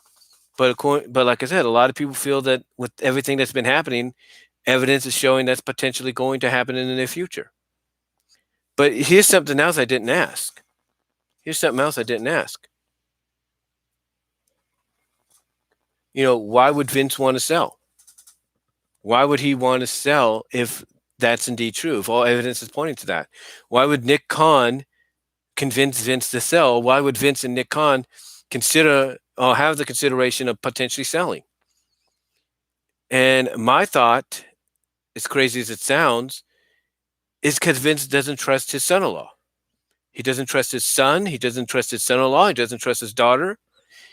But like I said, a lot of people feel that with everything that's been happening, evidence is showing that's potentially going to happen in the near future. But here's something else I didn't ask. Why would Vince want to sell? Why would he want to sell if that's indeed true, if all evidence is pointing to that? Why would Nick Khan convince Vince to sell? Why would Vince and Nick Khan consider or have the consideration of potentially selling? And my thought, as crazy as it sounds, is because Vince doesn't trust his son-in-law. He doesn't trust his son. He doesn't trust his son-in-law. He doesn't trust his daughter.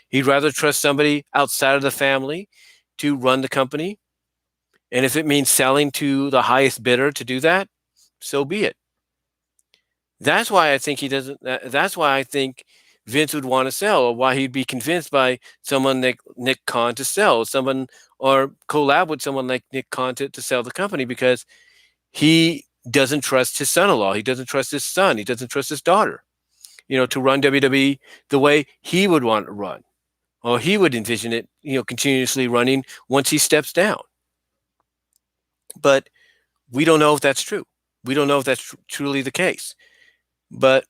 He'd rather trust somebody outside of the family to run the company. And if it means selling to the highest bidder to do that, so be it. That's why I think he doesn't. That's why I think Vince would want to sell, or why he'd be convinced by someone like Nick Khan to sell, someone or collab with someone like Nick Khan to sell the company, because he doesn't trust his son-in-law. He doesn't trust his son. He doesn't trust his daughter, to run WWE the way he would want to run, or he would envision it, continuously running once he steps down. But we don't know if that's true. We don't know if that's truly the case. But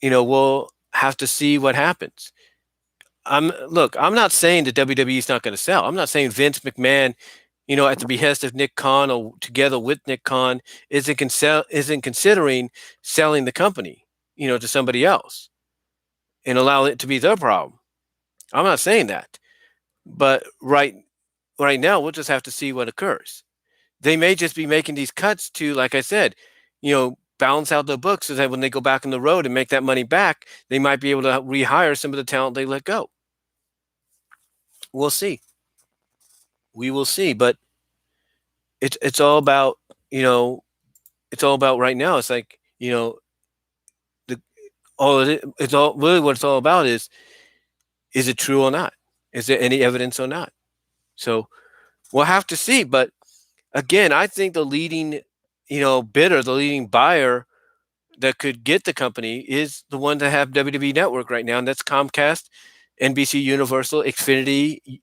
we'll have to see what happens. I'm not saying that WWE is not going to sell. I'm not saying Vince McMahon, at the behest of Nick Khan or together with Nick Khan, isn't considering selling the company, to somebody else and allow it to be their problem. I'm not saying that, but right now we'll just have to see what occurs. They may just be making these cuts to, like I said, balance out the books so that when they go back on the road and make that money back, they might be able to rehire some of the talent they let go. We'll see. We will see, but it's all about it's all about right now. It's like the it's all really what it's all about is it true or not? Is there any evidence or not? So we'll have to see. But again, I think the leading bidder, the leading buyer that could get the company is the one that have WWE Network right now, and that's Comcast, NBC Universal, Xfinity.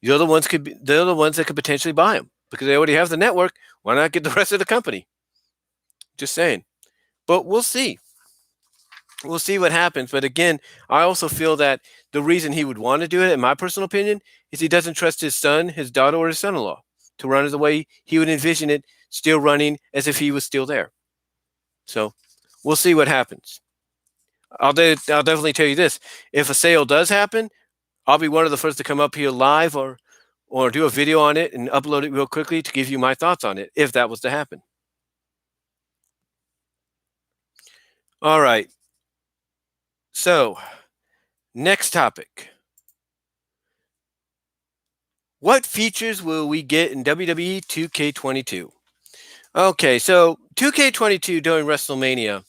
They're the ones that could potentially buy them because they already have the network. Why not get the rest of the company? Just saying. But we'll see. We'll see what happens. But again, I also feel that the reason he would want to do it, in my personal opinion, is he doesn't trust his son, his daughter, or his son-in-law to run it the way he would envision it, still running as if he was still there. So we'll see what happens. I'll definitely tell you this. If a sale does happen, I'll be one of the first to come up here live or do a video on it and upload it real quickly to give you my thoughts on it, if that was to happen. All right. So, next topic. What features will we get in WWE 2K22? Okay, so 2K22 during WrestleMania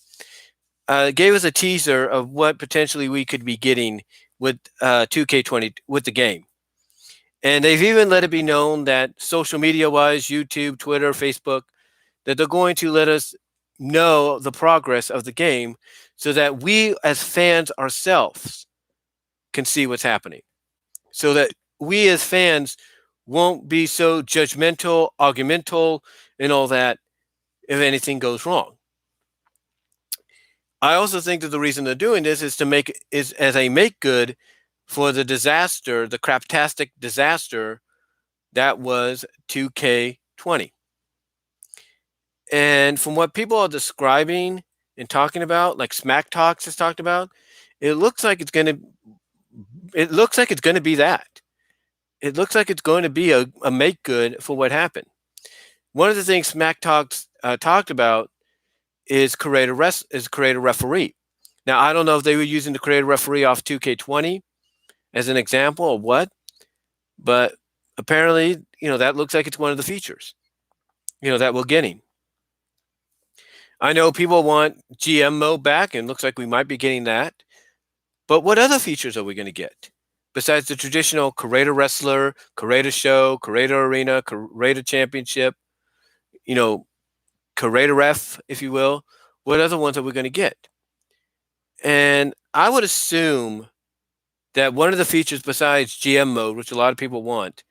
gave us a teaser of what potentially we could be getting with 2K20 with the game. And they've even let it be known that social media-wise, YouTube, Twitter, Facebook, that they're going to let us know the progress of the game so that we as fans ourselves can see what's happening. So that we as fans won't be so judgmental, argumental, and all that if anything goes wrong. I also think that the reason they're doing this is as a make good for the disaster, the craptastic disaster that was 2K20. And from what people are describing and talking about, like Smack Talks has talked about, it looks like it's going to be that. It looks like it's going to be a make good for what happened. One of the things Smack Talks talked about is create a referee. Now, I don't know if they were using the create a referee off 2K20 as an example or what, but apparently, that looks like it's one of the features, that we're getting. I know people want GM mode back, and it looks like we might be getting that. But what other features are we going to get? Besides the traditional creator wrestler, creator show, creator arena, creator championship, creator ref, if you will, what other ones are we going to get? And I would assume that one of the features besides GM mode, which a lot of people want,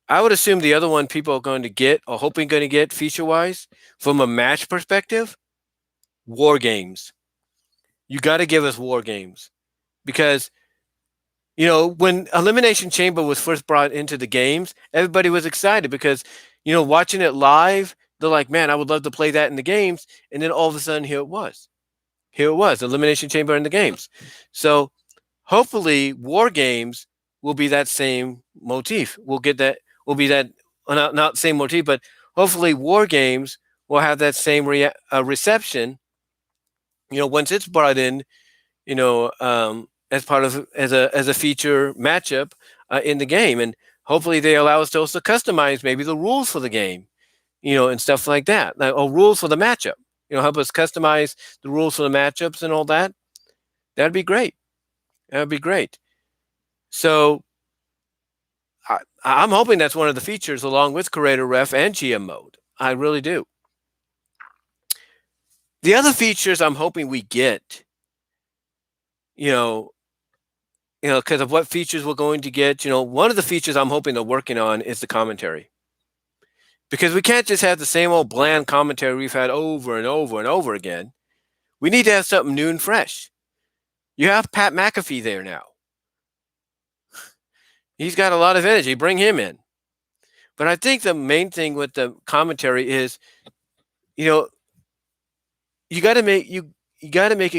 I would assume the other one people are going to get or hoping going to get feature-wise from a match perspective, war games. You got to give us war games because, when Elimination Chamber was first brought into the games, everybody was excited because, watching it live, they're like, man, I would love to play that in the games. And then all of a sudden, here it was, Elimination Chamber in the games. So hopefully war games will be that same motif. We'll get that. Will be that not same motif, but hopefully War Games will have that same reception. Once it's brought in, as part of as a feature matchup in the game, and hopefully they allow us to also customize maybe the rules for the game, and stuff like that, or rules for the matchup. Help us customize the rules for the matchups and all that. That'd be great. That'd be great. So I'm hoping that's one of the features along with Creator Ref and GM mode. I really do. The other features I'm hoping we get, because of what features we're going to get, one of the features I'm hoping they're working on is the commentary. Because we can't just have the same old bland commentary we've had over and over and over again. We need to have something new and fresh. You have Pat McAfee there now. He's got a lot of energy. Bring him in. But I think the main thing with the commentary is, you got to make it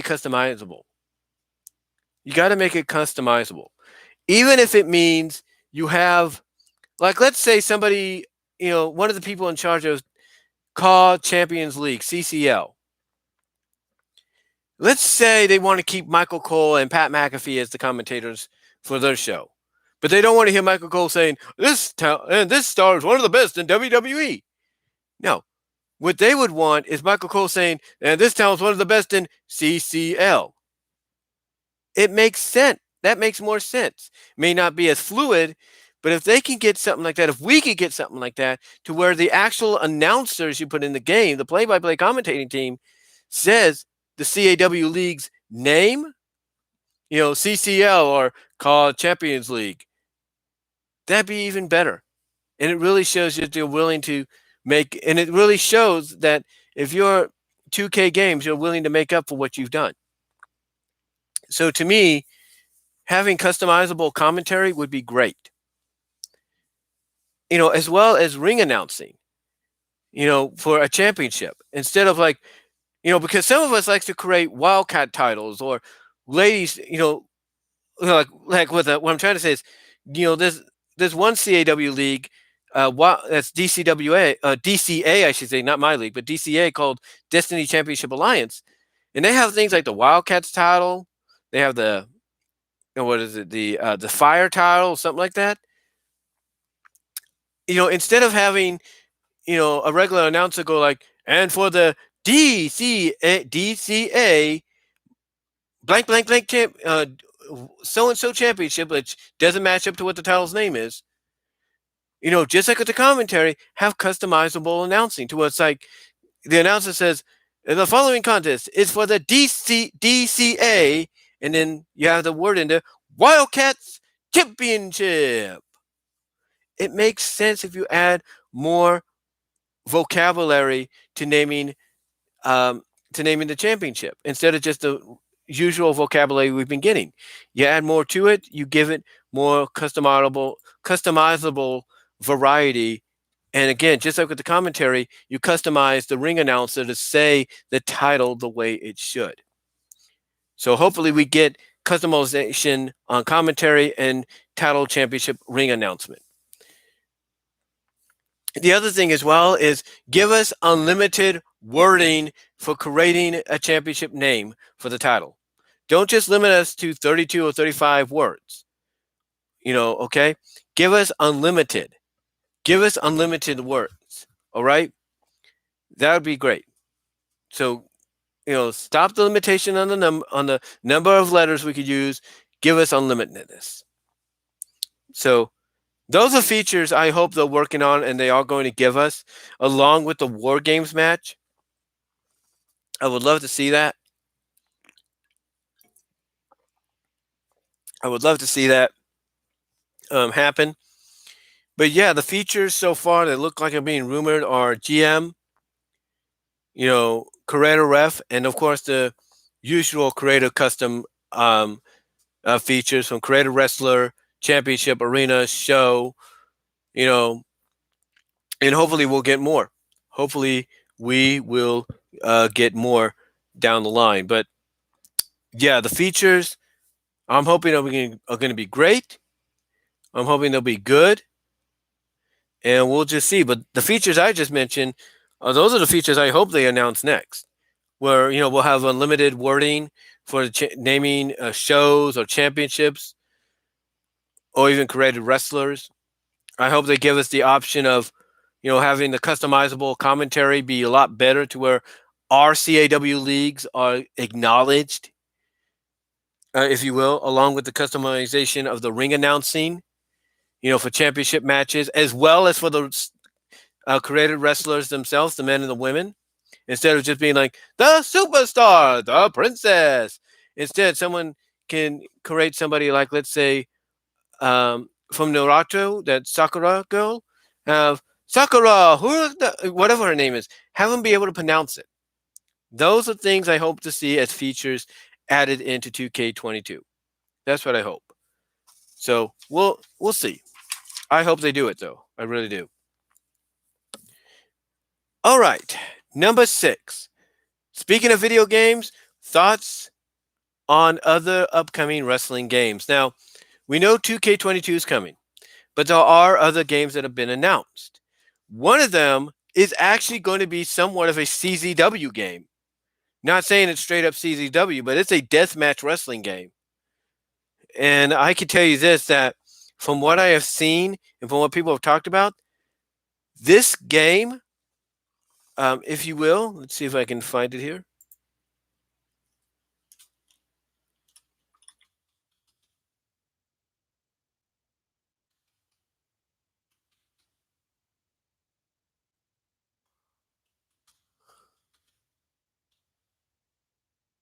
customizable. You got to make it customizable, even if it means you have, like, let's say somebody, one of the people in charge of CAW Champions League, CCL. Let's say they want to keep Michael Cole and Pat McAfee as the commentators for their show, but they don't want to hear Michael Cole saying this star is one of the best in WWE. No, what they would want is Michael Cole saying, and this talent is one of the best in CCL. It makes sense. That makes more sense. May not be as fluid, but if they can get something like that, if we could get something like that to where the actual announcers you put in the game, the play-by-play commentating team, says the CAW League's name, CCL or CAW Champions League, that'd be even better. And it really shows that they're willing to make, and it really shows that if you're 2K games, you're willing to make up for what you've done. So to me, having customizable commentary would be great. As well as ring announcing, for a championship. Instead of because some of us likes to create wildcat titles or ladies, like what I'm trying to say is, there's one CAW league, that's DCA, I should say, not my league, but DCA, called Destiny Championship Alliance. And they have things like the Wildcats title. They have the, what is it? The Fire title, something like that. Instead of having, a regular announcer go like, and for the DCA blank champ, so and so championship, which doesn't match up to what the title's name is. Just like with the commentary, have customizable announcing to where it's like the announcer says, the following contest is for the DCA, and then you have the word in there, Wildcats Championship. It makes sense if you add more vocabulary to naming the championship instead of just the usual vocabulary we've been getting. You add more to it, you give it more customizable variety. And again, just like with the commentary, you customize the ring announcer to say the title the way it should. So hopefully we get customization on commentary and title championship ring announcement. The other thing as well is give us unlimited wording for creating a championship name for the title. Don't just limit us to 32 or 35 words. Okay? Give us unlimited. Give us unlimited words. All right? That would be great. So, stop the limitation on the number of letters we could use. Give us unlimitedness. So, those are features I hope they're working on and they are going to give us, along with the War Games match. I would love to see that. I would love to see that happen. But yeah, the features so far that look like are being rumored are GM, Creator Ref, and of course the usual Creator Custom features from Creator Wrestler, Championship, Arena, Show, and hopefully we'll get more. Hopefully we will get more down the line. But yeah, the features I'm hoping are going to be great. I'm hoping they'll be good, and we'll just see. But the features I just mentioned, those are the features I hope they announce next. Where we'll have unlimited wording for naming shows or championships, or even created wrestlers. I hope they give us the option of, having the customizable commentary be a lot better to where our CAW leagues are acknowledged, if you will, along with the customization of the ring announcing, for championship matches, as well as for the created wrestlers themselves, the men and the women, instead of just being like the superstar, the princess. Instead, someone can create somebody like, let's say, from Naruto, that Sakura girl, have Sakura, whatever her name is, have them be able to pronounce it. Those are things I hope to see as features added into 2K22. That's what I hope. So we'll see. I hope they do it though. I really do. All right, number 6. Speaking of video games, thoughts on other upcoming wrestling games. Now, we know 2K22 is coming, but there are other games that have been announced. One of them is actually going to be somewhat of a CZW game. Not saying it's straight up CZW, but it's a deathmatch wrestling game. And I can tell you this, that from what I have seen and from what people have talked about, this game, if you will, let's see if I can find it here.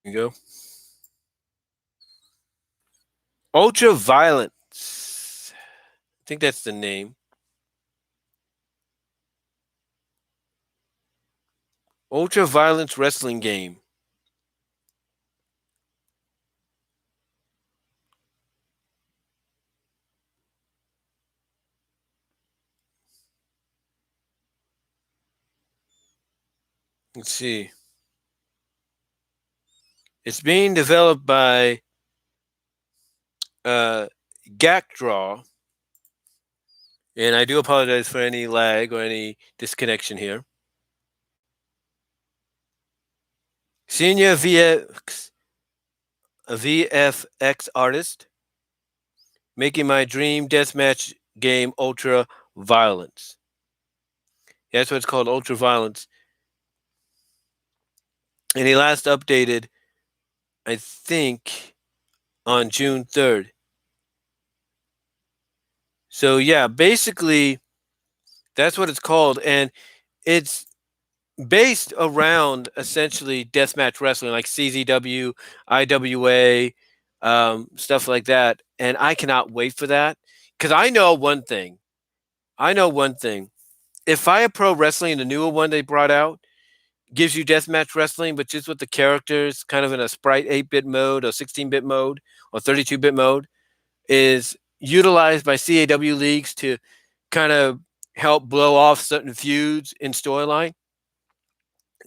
Here you go. Ultra Violence. I think that's the name. Ultra Violence wrestling game. Let's see. It's being developed by Gakdraw. And I do apologize for any lag or any disconnection here. Senior VFX artist, making my dream deathmatch game Ultra Violence. Yeah, that's what it's called, Ultra Violence. And he last updated, I think, on June 3rd. So yeah, basically, that's what it's called, and it's based around essentially deathmatch wrestling, like CZW, IWA, stuff like that. And I cannot wait for that because I know one thing. If Fire Pro Wrestling, the newer one they brought out, gives you deathmatch wrestling, but just with the characters kind of in a sprite 8-bit mode or 16-bit mode or 32-bit mode, is utilized by CAW leagues to kind of help blow off certain feuds in storyline,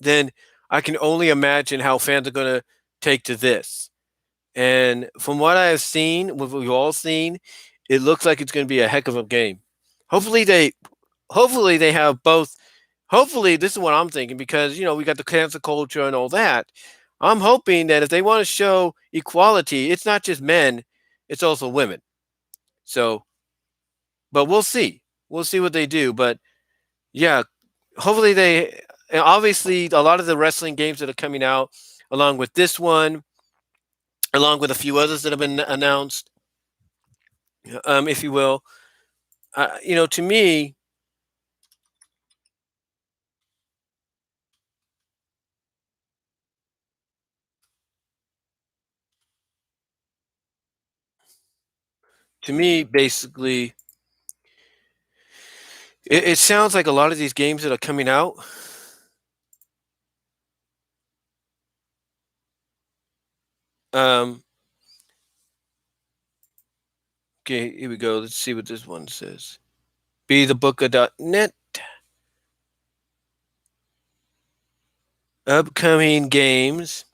then I can only imagine how fans are going to take to this. And from what I have seen, what we've all seen, it looks like it's going to be a heck of a game. Hopefully they have both. Hopefully, this is what I'm thinking, because we got the cancel culture and all that. I'm hoping that if they want to show equality, it's not just men, it's also women. So, but we'll see. We'll see what they do. But yeah, hopefully they. Obviously, a lot of the wrestling games that are coming out, along with this one, along with a few others that have been announced, if you will, to me, basically, it sounds like a lot of these games that are coming out. Um, okay, here we go. Let's see what this one says. BeTheBooker.net. Upcoming games.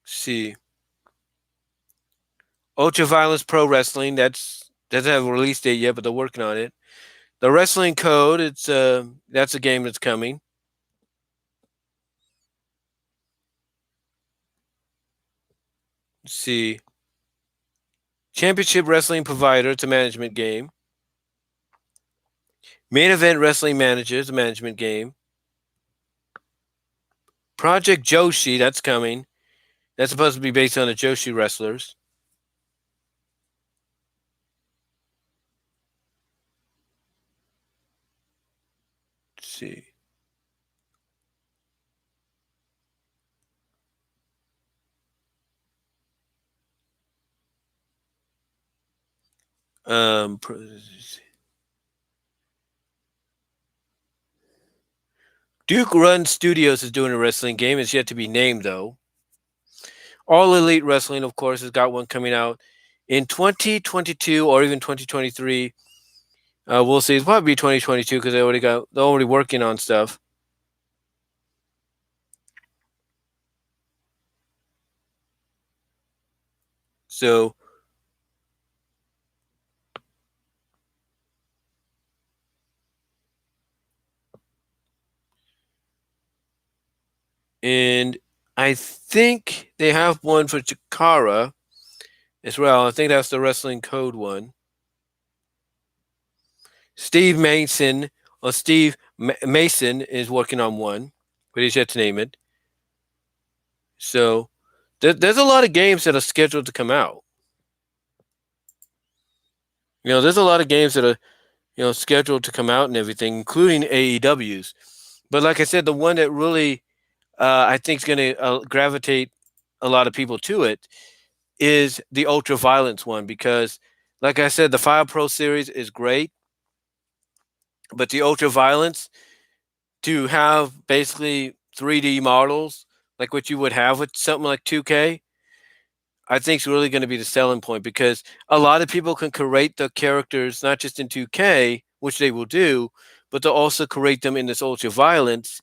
See. Ultra Violence Pro Wrestling. That's doesn't have a release date yet, but they're working on it. The Wrestling Code. It's that's a game that's coming. Let's see. Championship Wrestling Provider. It's a management game. Main Event Wrestling Manager. It's a management game. Project Joshi. That's coming. That's supposed to be based on the Joshi wrestlers. Let's see. Um, Duke Run Studios is doing a wrestling game. It's yet to be named, though. All Elite Wrestling, of course, has got one coming out in 2022 or even 2023. We'll see. It's probably 2022 because they're already working on stuff. So, and I think they have one for Chikara as well. I think that's the Wrestling Code one. Steve Mason or Steve Mason is working on one, but he's yet to name it. So there's a lot of games that are scheduled to come out. There's a lot of games that are scheduled to come out and everything, including AEWs. But like I said, the one that really I think is going to gravitate a lot of people to it is the Ultra Violence one because, like I said, the Fire Pro series is great, but the Ultra Violence to have basically 3D models like what you would have with something like 2K, I think is really going to be the selling point because a lot of people can create the characters not just in 2K, which they will do, but they'll also create them in this Ultra Violence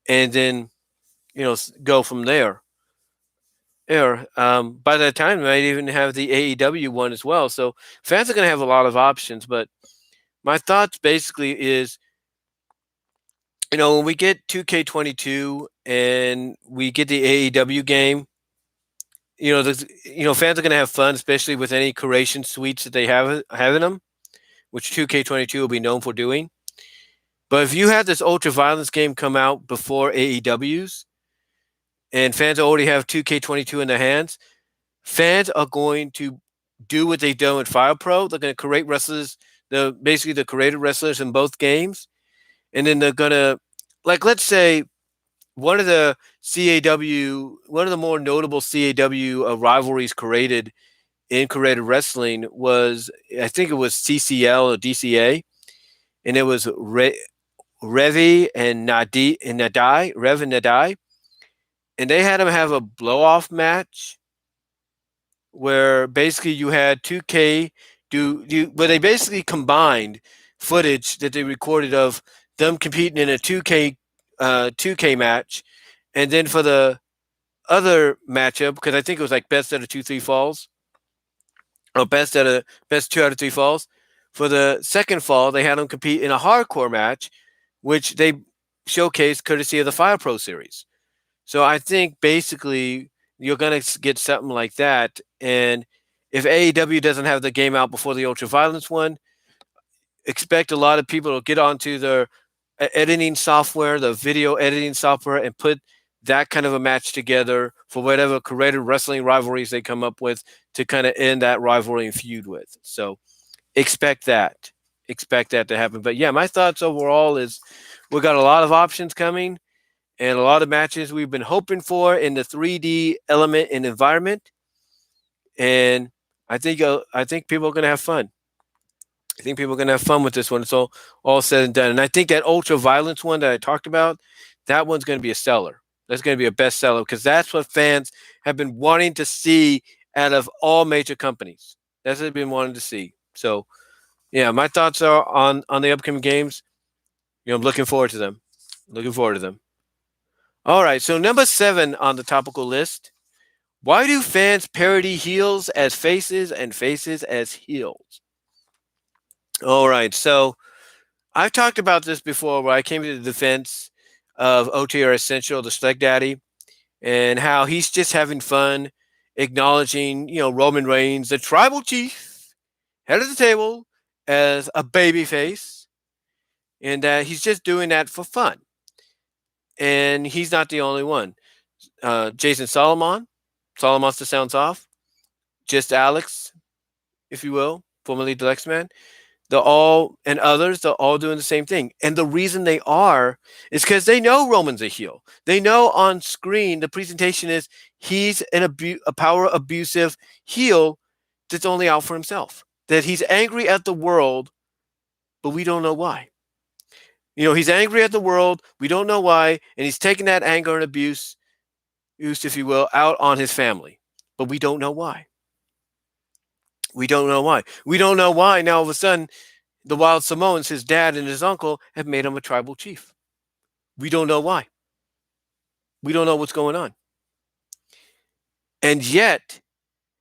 and then go from there. By that time, they might even have the AEW one as well. So fans are going to have a lot of options. But my thoughts basically is, when we get 2K22 and we get the AEW game, fans are going to have fun, especially with any creation suites that they have in them, which 2K22 will be known for doing. But if you have this Ultra Violence game come out before AEW's, and fans already have 2K22 in their hands, fans are going to do what they've done with Fire Pro. They're going to create wrestlers, basically the created wrestlers in both games, and then they're going to, like, let's say one of the more notable CAW rivalries created in created wrestling was, I think it was CCL or DCA, and it was Revi and Nadai, Rev and Nadai, and they had them have a blow off match where basically you had 2K where they basically combined footage that they recorded of them competing in a 2K match, and then for the other matchup, because I think it was like best out of 2-3 falls, or best 2 out of 3 falls. For the second fall, they had them compete in a hardcore match, which they showcased courtesy of the Fire Pro series. So I think basically you're going to get something like that. And if AEW doesn't have the game out before the Ultra Violence one, expect a lot of people to get onto their editing software, the video editing software, and put that kind of a match together for whatever created wrestling rivalries they come up with to kind of end that rivalry and feud with. So expect that. Expect that to happen. But yeah, my thoughts overall is we got a lot of options coming and a lot of matches we've been hoping for in the 3D element and environment. And I think people are going to have fun. I think people are going to have fun with this one. It's all said and done. And I think that Ultra Violence one that I talked about, that one's going to be a seller. That's going to be a bestseller because that's what fans have been wanting to see out of all major companies. That's what they've been wanting to see. So, yeah, my thoughts are on the upcoming games. I'm looking forward to them. Looking forward to them. All right, so number 7 on the topical list Why do fans parody heels as faces and faces as heels? All right, so I've talked about this before where I came to the defense of OTR Essential, the Sleg Daddy, and how he's just having fun acknowledging, Roman Reigns, the tribal chief, head of the table, as a baby face, and that he's just doing that for fun. And he's not the only one. Jason Solomon still sounds off, just Alex, if you will, formerly the Lex Man. They're all, and others, they're all doing the same thing. And the reason they are is because they know Roman's a heel. They know on screen the presentation is he's a power abusive heel that's only out for himself. That he's angry at the world, but we don't know why. He's angry at the world. We don't know why, and he's taking that anger and abuse, if you will, out on his family. But we don't know why. We don't know why. We don't know why now all of a sudden the Wild Samoans, his dad and his uncle, have made him a tribal chief. We don't know why. We don't know what's going on. And yet,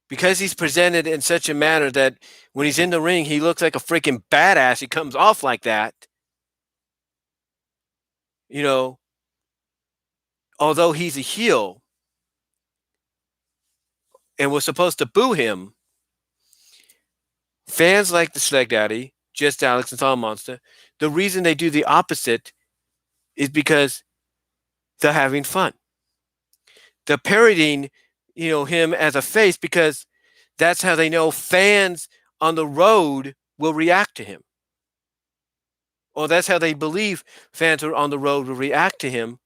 because he's presented in such a manner that when he's in the ring, he looks like a freaking badass, he comes off like that, although he's a heel and we're supposed to boo him, fans like the Schleg Daddy, Just Alex and Solid Monster, the reason they do the opposite is because they're having fun. They're parodying, him as a face because that's how they know fans on the road will react to him. Or that's how they believe fans on the road will react to him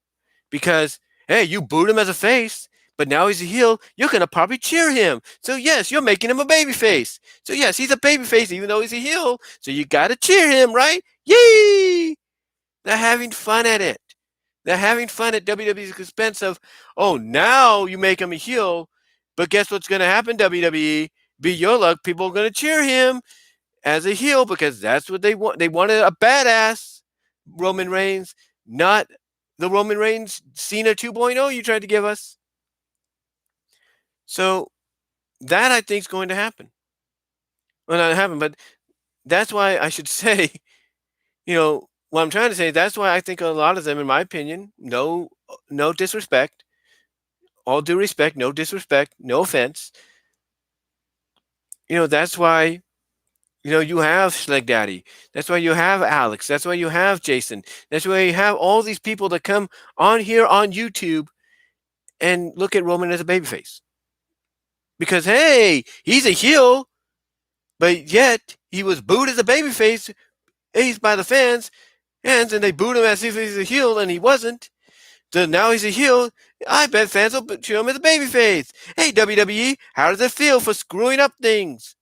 because, hey, you booed him as a face, but now he's a heel. You're going to probably cheer him. So, yes, you're making him a baby face. So, yes, he's a baby face even though he's a heel. So, you got to cheer him, right? Yay! They're having fun at it. They're having fun at WWE's expense of, oh, now you make him a heel, but guess what's going to happen, WWE? Be your luck. People are going to cheer him as a heel because that's what they want. They wanted a badass Roman Reigns, not the Roman Reigns Cena 2.0 you tried to give us. So that I think is going to happen. Well, not happen, but that's why I should say, what I'm trying to say, that's why I think a lot of them, in my opinion, no disrespect, all due respect, no disrespect, no offense. That's why, you have Schleg Daddy. That's why you have Alex. That's why you have Jason. That's why you have all these people that come on here on YouTube and look at Roman as a babyface. Because, hey, he's a heel, but yet he was booed as a babyface. He's by the fans, and they booed him as if he's a heel, and he wasn't. So now he's a heel. I bet fans will cheer him as a babyface. Hey, WWE, how does it feel for screwing up things?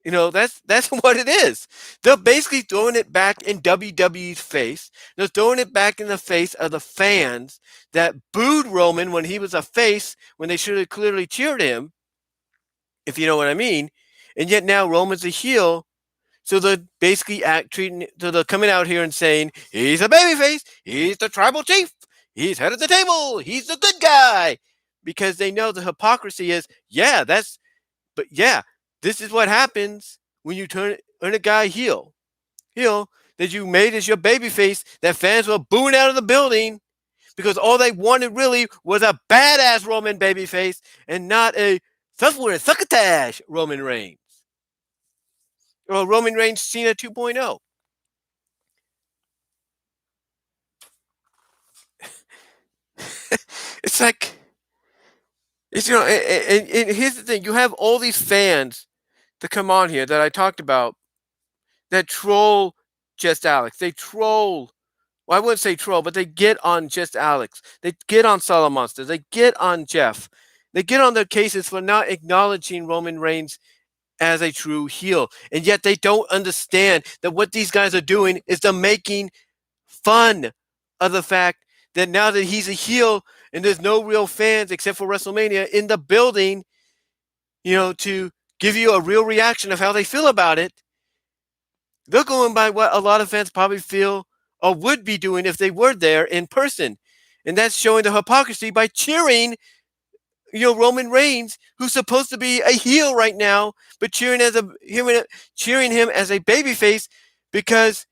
That's what it is. They're basically throwing it back in WWE's face. They're throwing it back in the face of the fans that booed Roman when he was a face when they should have clearly cheered him, if you know what I mean. And yet now Roman's a heel. So they're basically so they're coming out here and saying, he's a babyface. He's the tribal chief. He's head of the table. He's the good guy. Because they know the hypocrisy is, this is what happens when you turn a guy heel. That you made as your babyface that fans were booing out of the building because all they wanted really was a badass Roman babyface and not a succotash Roman Reigns. Or Roman Reigns Cena 2.0. It's like, and here's the thing. You have all these fans that come on here that I talked about that troll Just Alex. They troll. Well, I wouldn't say troll, but they get on Just Alex. They get on Solid Monster. They get on Jeff. They get on their cases for not acknowledging Roman Reigns as a true heel. And yet they don't understand that what these guys are doing is they're making fun of the fact that now that he's a heel and there's no real fans except for WrestleMania in the building, to give you a real reaction of how they feel about it, they're going by what a lot of fans probably feel or would be doing if they were there in person. And that's showing the hypocrisy by cheering Roman Reigns, who's supposed to be a heel right now, but cheering him as a babyface because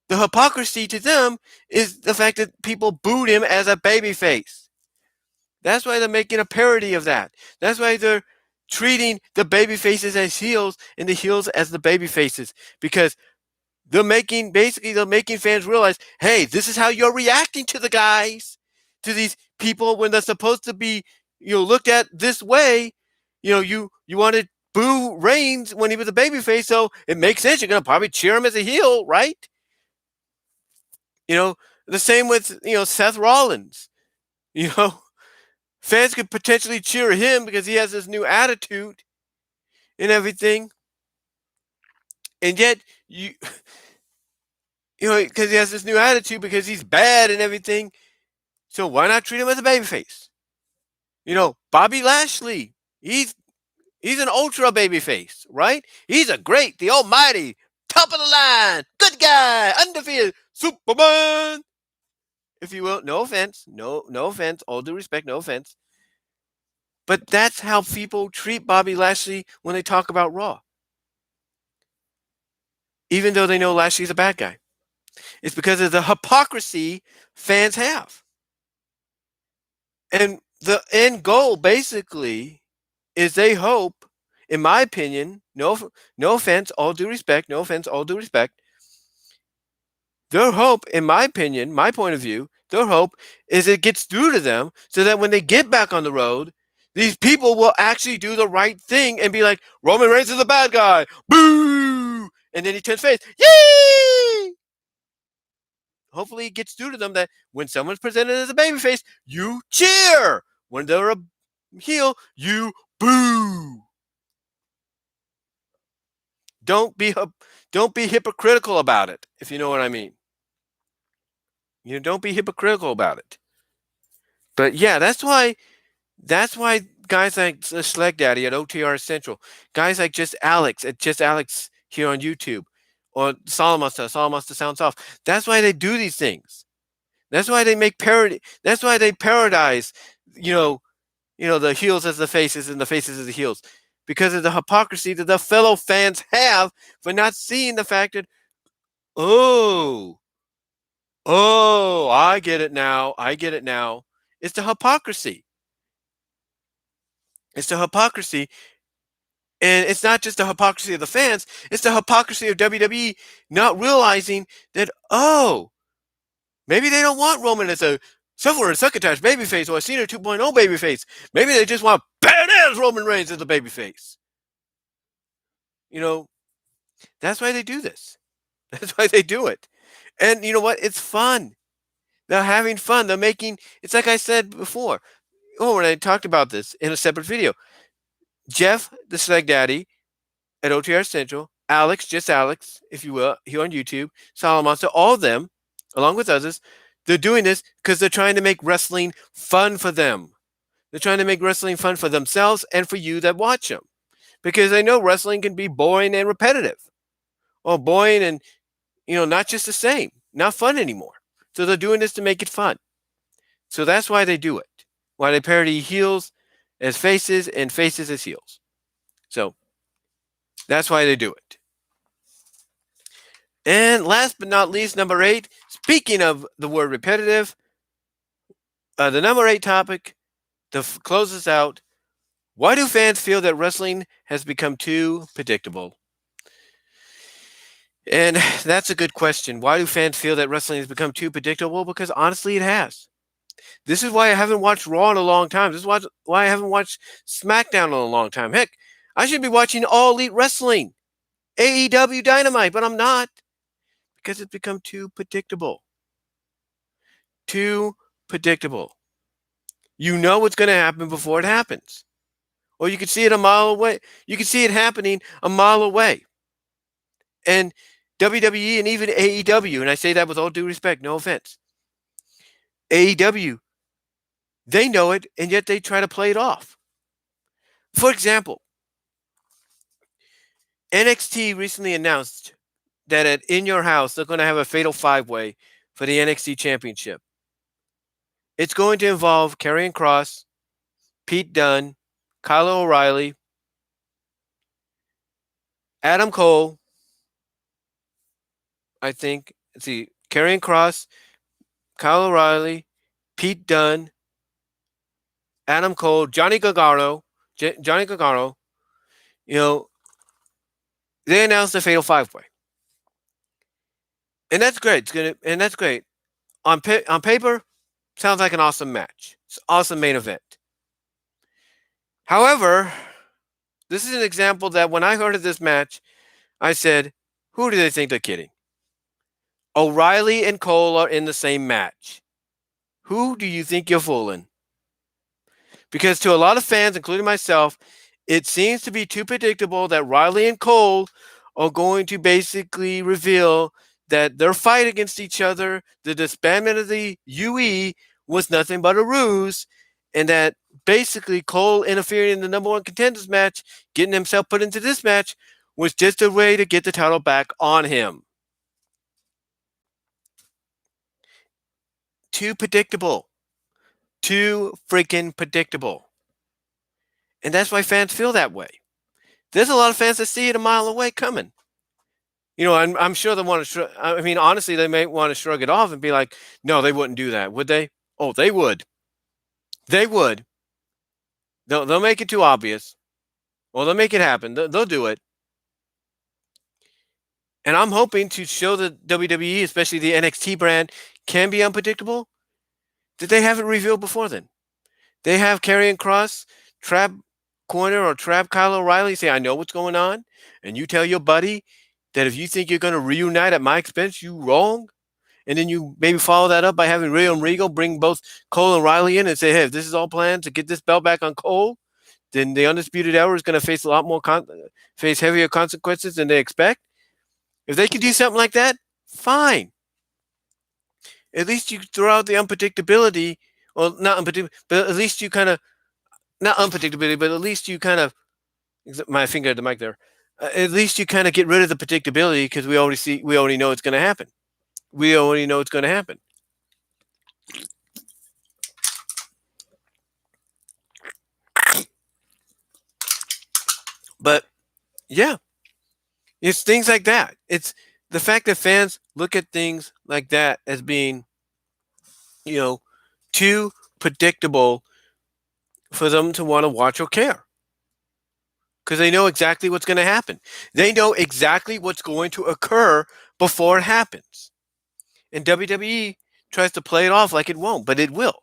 the hypocrisy to them is the fact that people booed him as a babyface. That's why they're making a parody of that. That's why they're treating the babyfaces as heels and the heels as the babyfaces, because they're making fans realize, hey, this is how you're reacting to the guys, to these people when they're supposed to be, looked at this way. You want to boo Reigns when he was a babyface, so it makes sense. You're gonna probably cheer him as a heel, right? You know, the same with Seth Rollins. You know, fans could potentially cheer him because he has this new attitude and everything, and yet because he has this new attitude because he's bad and everything. So why not treat him as a babyface? Bobby Lashley, he's an ultra babyface, right? He's the almighty, top of the line, good guy, undefeated, Superman, if you will. No offense, no offense, all due respect, no offense. But that's how people treat Bobby Lashley when they talk about Raw. Even though they know Lashley's a bad guy. It's because of the hypocrisy fans have. And the end goal, basically, is they hope, in my opinion, no offense, all due respect, no offense, all due respect, their hope, in my opinion, my point of view, their hope is it gets through to them so that when they get back on the road, these people will actually do the right thing and be like, Roman Reigns is a bad guy. Boo! And then he turns face. Yay! Hopefully it gets through to them that when someone's presented as a babyface, you cheer. When they're a heel, you boo. Don't be hypocritical about it, if you know what I mean. Don't be hypocritical about it. But yeah, that's why guys like Schleg Daddy at OTR Central, guys like Just Alex here on YouTube, or Salamonster Sounds Off. That's why they do these things. That's why they make parody. That's why they parodize, the heels as the faces and the faces as the heels, because of the hypocrisy that the fellow fans have for not seeing the fact that, oh, I get it now. It's the hypocrisy. It's the hypocrisy. And it's not just the hypocrisy of the fans, it's the hypocrisy of WWE not realizing that, maybe they don't want Roman as a sufferer and succotash babyface or a Cena 2.0 babyface. Maybe they just want badass Roman Reigns as a babyface. That's why they do this. That's why they do it. And you know what? It's fun. They're having fun. It's like I said before. When I talked about this in a separate video. Jeff, the Schleg Daddy, at OTR Central, Alex, just Alex, if you will, here on YouTube, Salamonster, all of them, along with others, they're doing this because they're trying to make wrestling fun for them. They're trying to make wrestling fun for themselves and for you that watch them. Because they know wrestling can be boring and repetitive. Or boring and, not just the same. Not fun anymore. So they're doing this to make it fun. So that's why they do it. Why they parody heels as faces and faces as heels. So that's why they do it. And last but not least, number 8, speaking of the word repetitive, the number 8 topic to close this out, why do fans feel that wrestling has become too predictable? And that's a good question. Why do fans feel that wrestling has become too predictable? Because honestly, it has. This is why I haven't watched Raw in a long time. This is why I haven't watched SmackDown in a long time. Heck, I should be watching All Elite Wrestling, AEW Dynamite, but I'm not. Because it's become too predictable. Too predictable. You know what's going to happen before it happens. Or you can see it a mile away. You can see it happening a mile away. And WWE and even AEW, and I say that with all due respect, no offense. AEW, they know it, and yet they try to play it off. For example, NXT recently announced that at In Your House, they're going to have a fatal 5-way for the NXT Championship. It's going to involve Karrion Kross, Pete Dunne, Kyle O'Reilly, Adam Cole, I think. Let's see, Karrion Kross, Kyle O'Reilly, Pete Dunne, Adam Cole, Johnny Gargano. You know, they announced the Fatal Five Way, and that's great. That's great on paper. Sounds like an awesome match. It's an awesome main event. However, this is an example that when I heard of this match, I said, "Who do they think they're kidding?" O'Reilly and Cole are in the same match. Who do you think you're fooling? Because to a lot of fans, including myself, it seems to be too predictable that Riley and Cole are going to basically reveal that their fight against each other, the disbandment of the UE, was nothing but a ruse, and that basically Cole interfering in the number one contenders match, getting himself put into this match, was just a way to get the title back on him. Too predictable. Too freaking predictable. And that's why fans feel that way. There's a lot of fans that see it a mile away coming. You know, I'm sure they want to. I mean, honestly, they may want to shrug it off and be like, "No, they wouldn't do that, would they?" Oh, they would. They would. They'll make it too obvious. Well, they'll make it happen. They'll do it. And I'm hoping to show the WWE, especially the NXT brand, can be unpredictable. That they have it revealed before then. They have Karrion Kross trap corner or trap Kyle O'Reilly. Say, "I know what's going on," and you tell your buddy that if you think you're going to reunite at my expense, you wrong. And then you maybe follow that up by having Rio and Regal bring both Cole and Riley in and say, "Hey, if this is all planned to get this belt back on Cole, then the Undisputed Era is going to face a lot more, face heavier consequences than they expect." If they can do something like that, fine. At least you throw out the unpredictability, well, not unpredictable, but at least you kind of, not unpredictability, but at least you kind of, my finger at the mic there, at least you kind of get rid of the predictability because we already know it's going to happen. We already know it's going to happen. But yeah, it's things like that. It's the fact that fans look at things like that as being, you know, too predictable for them to want to watch or care. Because they know exactly what's going to happen. They know exactly what's going to occur before it happens. And WWE tries to play it off like it won't, but it will.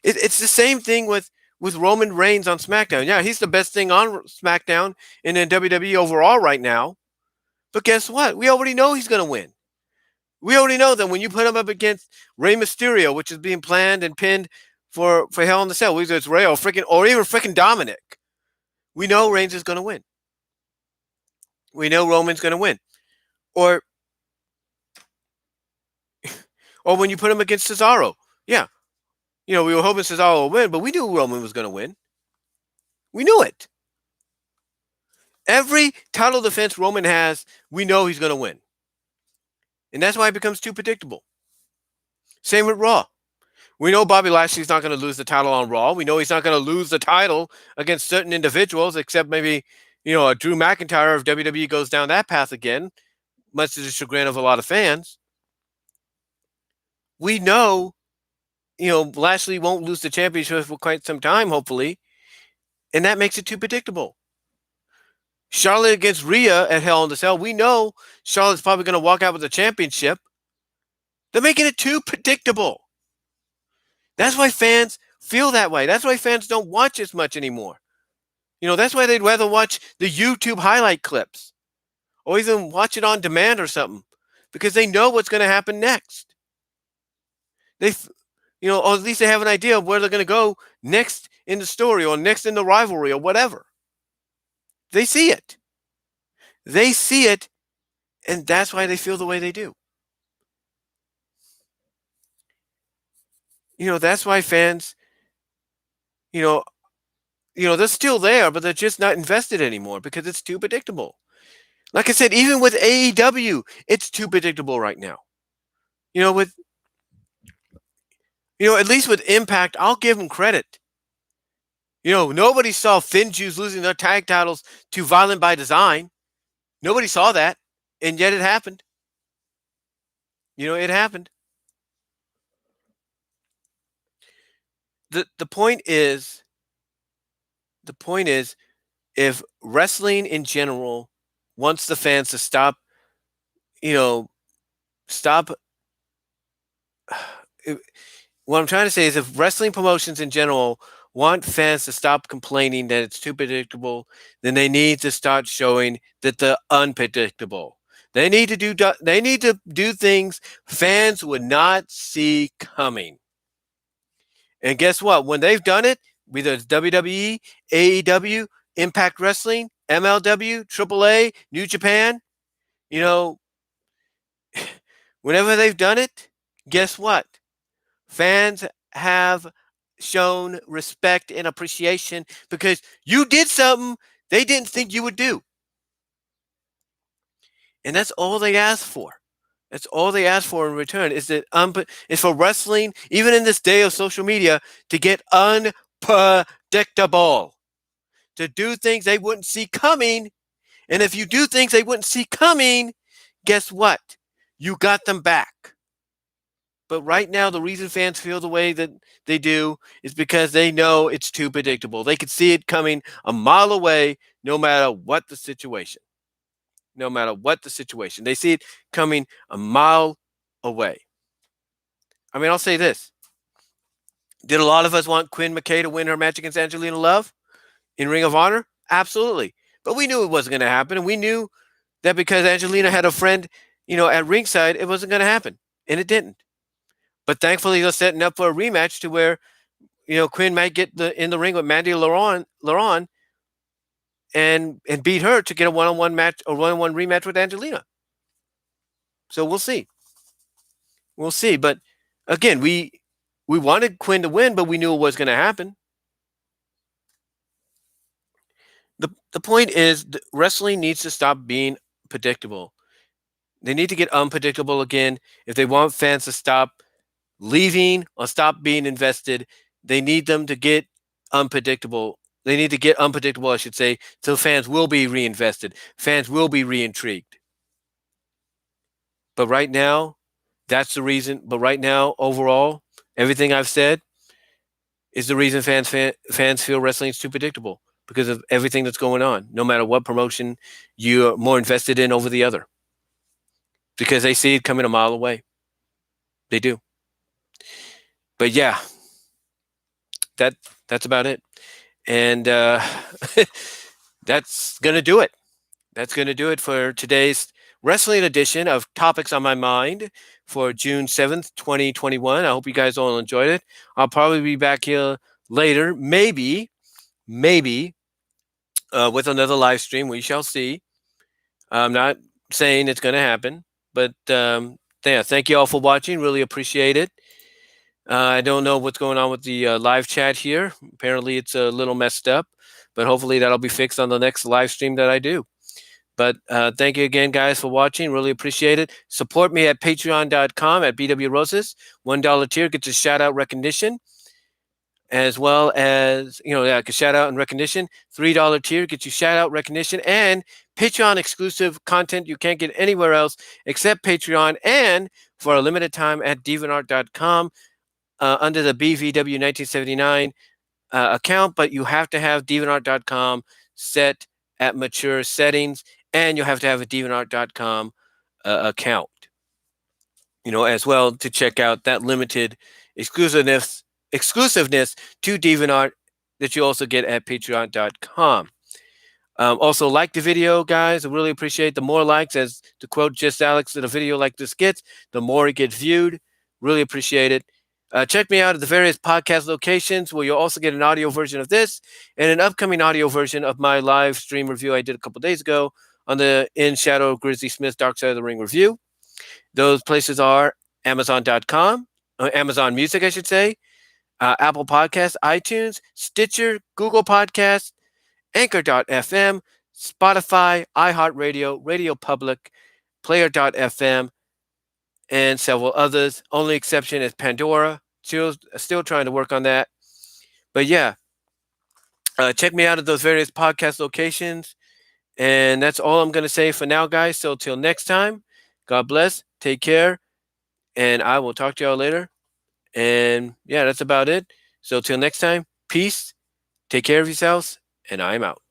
It's the same thing with Roman Reigns on SmackDown. Yeah, he's the best thing on SmackDown and in WWE overall right now. But guess what? We already know he's going to win. We already know that when you put him up against Rey Mysterio, which is being planned and pinned for Hell in the Cell, whether it's Rey or even freaking Dominic, we know Reigns is going to win. We know Roman's going to win. Or when you put him against Cesaro, yeah, we were hoping Cesaro would win, but we knew Roman was going to win. We knew it. Every title defense Roman has, we know he's going to win. And that's why it becomes too predictable. Same with Raw. We know Bobby Lashley's not going to lose the title on Raw. We know he's not going to lose the title against certain individuals, except maybe, a Drew McIntyre if WWE goes down that path again, much to the chagrin of a lot of fans. We know, Lashley won't lose the championship for quite some time, hopefully, and that makes it too predictable. Charlotte against Rhea at Hell in the Cell. We know Charlotte's probably going to walk out with the championship. They're making it too predictable. That's why fans feel that way. That's why fans don't watch as much anymore. That's why they'd rather watch the YouTube highlight clips or even watch it on demand or something because they know what's going to happen next. Or at least they have an idea of where they're going to go next in the story or next in the rivalry or whatever. They see it. They see it, and that's why they feel the way they do. That's why fans, they're still there, but they're just not invested anymore because it's too predictable. Like I said, even with AEW, it's too predictable right now. At least with Impact, I'll give them credit. Nobody saw Finjuice losing their tag titles to Violent by Design. Nobody saw that, and yet it happened. It happened. The point is, if wrestling in general wants the fans to stop, you know, stop. What I'm trying to say is, if wrestling promotions in general want fans to stop complaining that it's too predictable, then they need to start showing that the unpredictable. They need to do things fans would not see coming. And guess what? When they've done it, whether it's WWE, AEW, Impact Wrestling, MLW, AAA, New Japan, you know, whenever they've done it, guess what? Fans have shown respect and appreciation because you did something they didn't think you would do. And that's all they asked for. That's all they asked for in return is that is for wrestling, even in this day of social media, to get unpredictable, to do things they wouldn't see coming. And if you do things they wouldn't see coming, guess what? You got them back. But right now, the reason fans feel the way that they do is because they know it's too predictable. They could see it coming a mile away, no matter what the situation. No matter what the situation, they see it coming a mile away. I mean, I'll say this. Did a lot of us want Quinn McKay to win her match against Angelina Love in Ring of Honor? Absolutely. But we knew it wasn't going to happen. And we knew that because Angelina had a friend, at ringside, it wasn't going to happen. And it didn't. But thankfully, they're setting up for a rematch to where, Quinn might get in the ring with Mandy Laron and beat her to get a one-on-one match or one-on-one rematch with Angelina. So we'll see. We'll see. But again, we wanted Quinn to win, but we knew it was going to happen. The point is, wrestling needs to stop being predictable. They need to get unpredictable again. If they want fans to stop leaving or stop being invested, they need them to get unpredictable. They need to get unpredictable, I should say, so fans will be reinvested. Fans will be reintrigued. But right now, that's the reason. But right now, overall, everything I've said is the reason fans feel wrestling is too predictable because of everything that's going on, no matter what promotion you're more invested in over the other. Because they see it coming a mile away. They do. But yeah, that's about it. And that's going to do it. That's going to do it for today's wrestling edition of Topics on My Mind for June 7th, 2021. I hope you guys all enjoyed it. I'll probably be back here later, maybe with another live stream. We shall see. I'm not saying it's going to happen, but yeah, thank you all for watching. Really appreciate it. I don't know what's going on with the live chat here. Apparently, it's a little messed up, but hopefully that'll be fixed on the next live stream that I do. But thank you again, guys, for watching. Really appreciate it. Support me at patreon.com at BWRoses. $1 tier gets a shout-out recognition, as well as, a shout-out and recognition. $3 tier gets you shout-out recognition and Patreon-exclusive content you can't get anywhere else except Patreon, and for a limited time at DeviantArt.com under the BVW 1979 account, but you have to have DeviantArt.com set at mature settings, and you have to have a DeviantArt.com account, as well, to check out that limited exclusiveness to DeviantArt that you also get at Patreon.com. Also, like the video, guys. I really appreciate the more likes, as to quote Just Alex, that a video like this gets, the more it gets viewed. Really appreciate it. Check me out at the various podcast locations where you'll also get an audio version of this and an upcoming audio version of my live stream review I did a couple days ago on the In Shadow of Grizzly Smith's Dark Side of the Ring review. Those places are Amazon.com, Amazon Music, I should say, Apple Podcasts, iTunes, Stitcher, Google Podcasts, Anchor.fm, Spotify, iHeartRadio, Radio Public, Player.fm, and several others. Only exception is Pandora. still trying to work on that. But yeah, check me out at those various podcast locations. And that's all I'm going to say for now, guys. So till next time, God bless, take care, and I will talk to y'all later. And yeah, that's about it. So till next time, peace, take care of yourselves, and I'm out.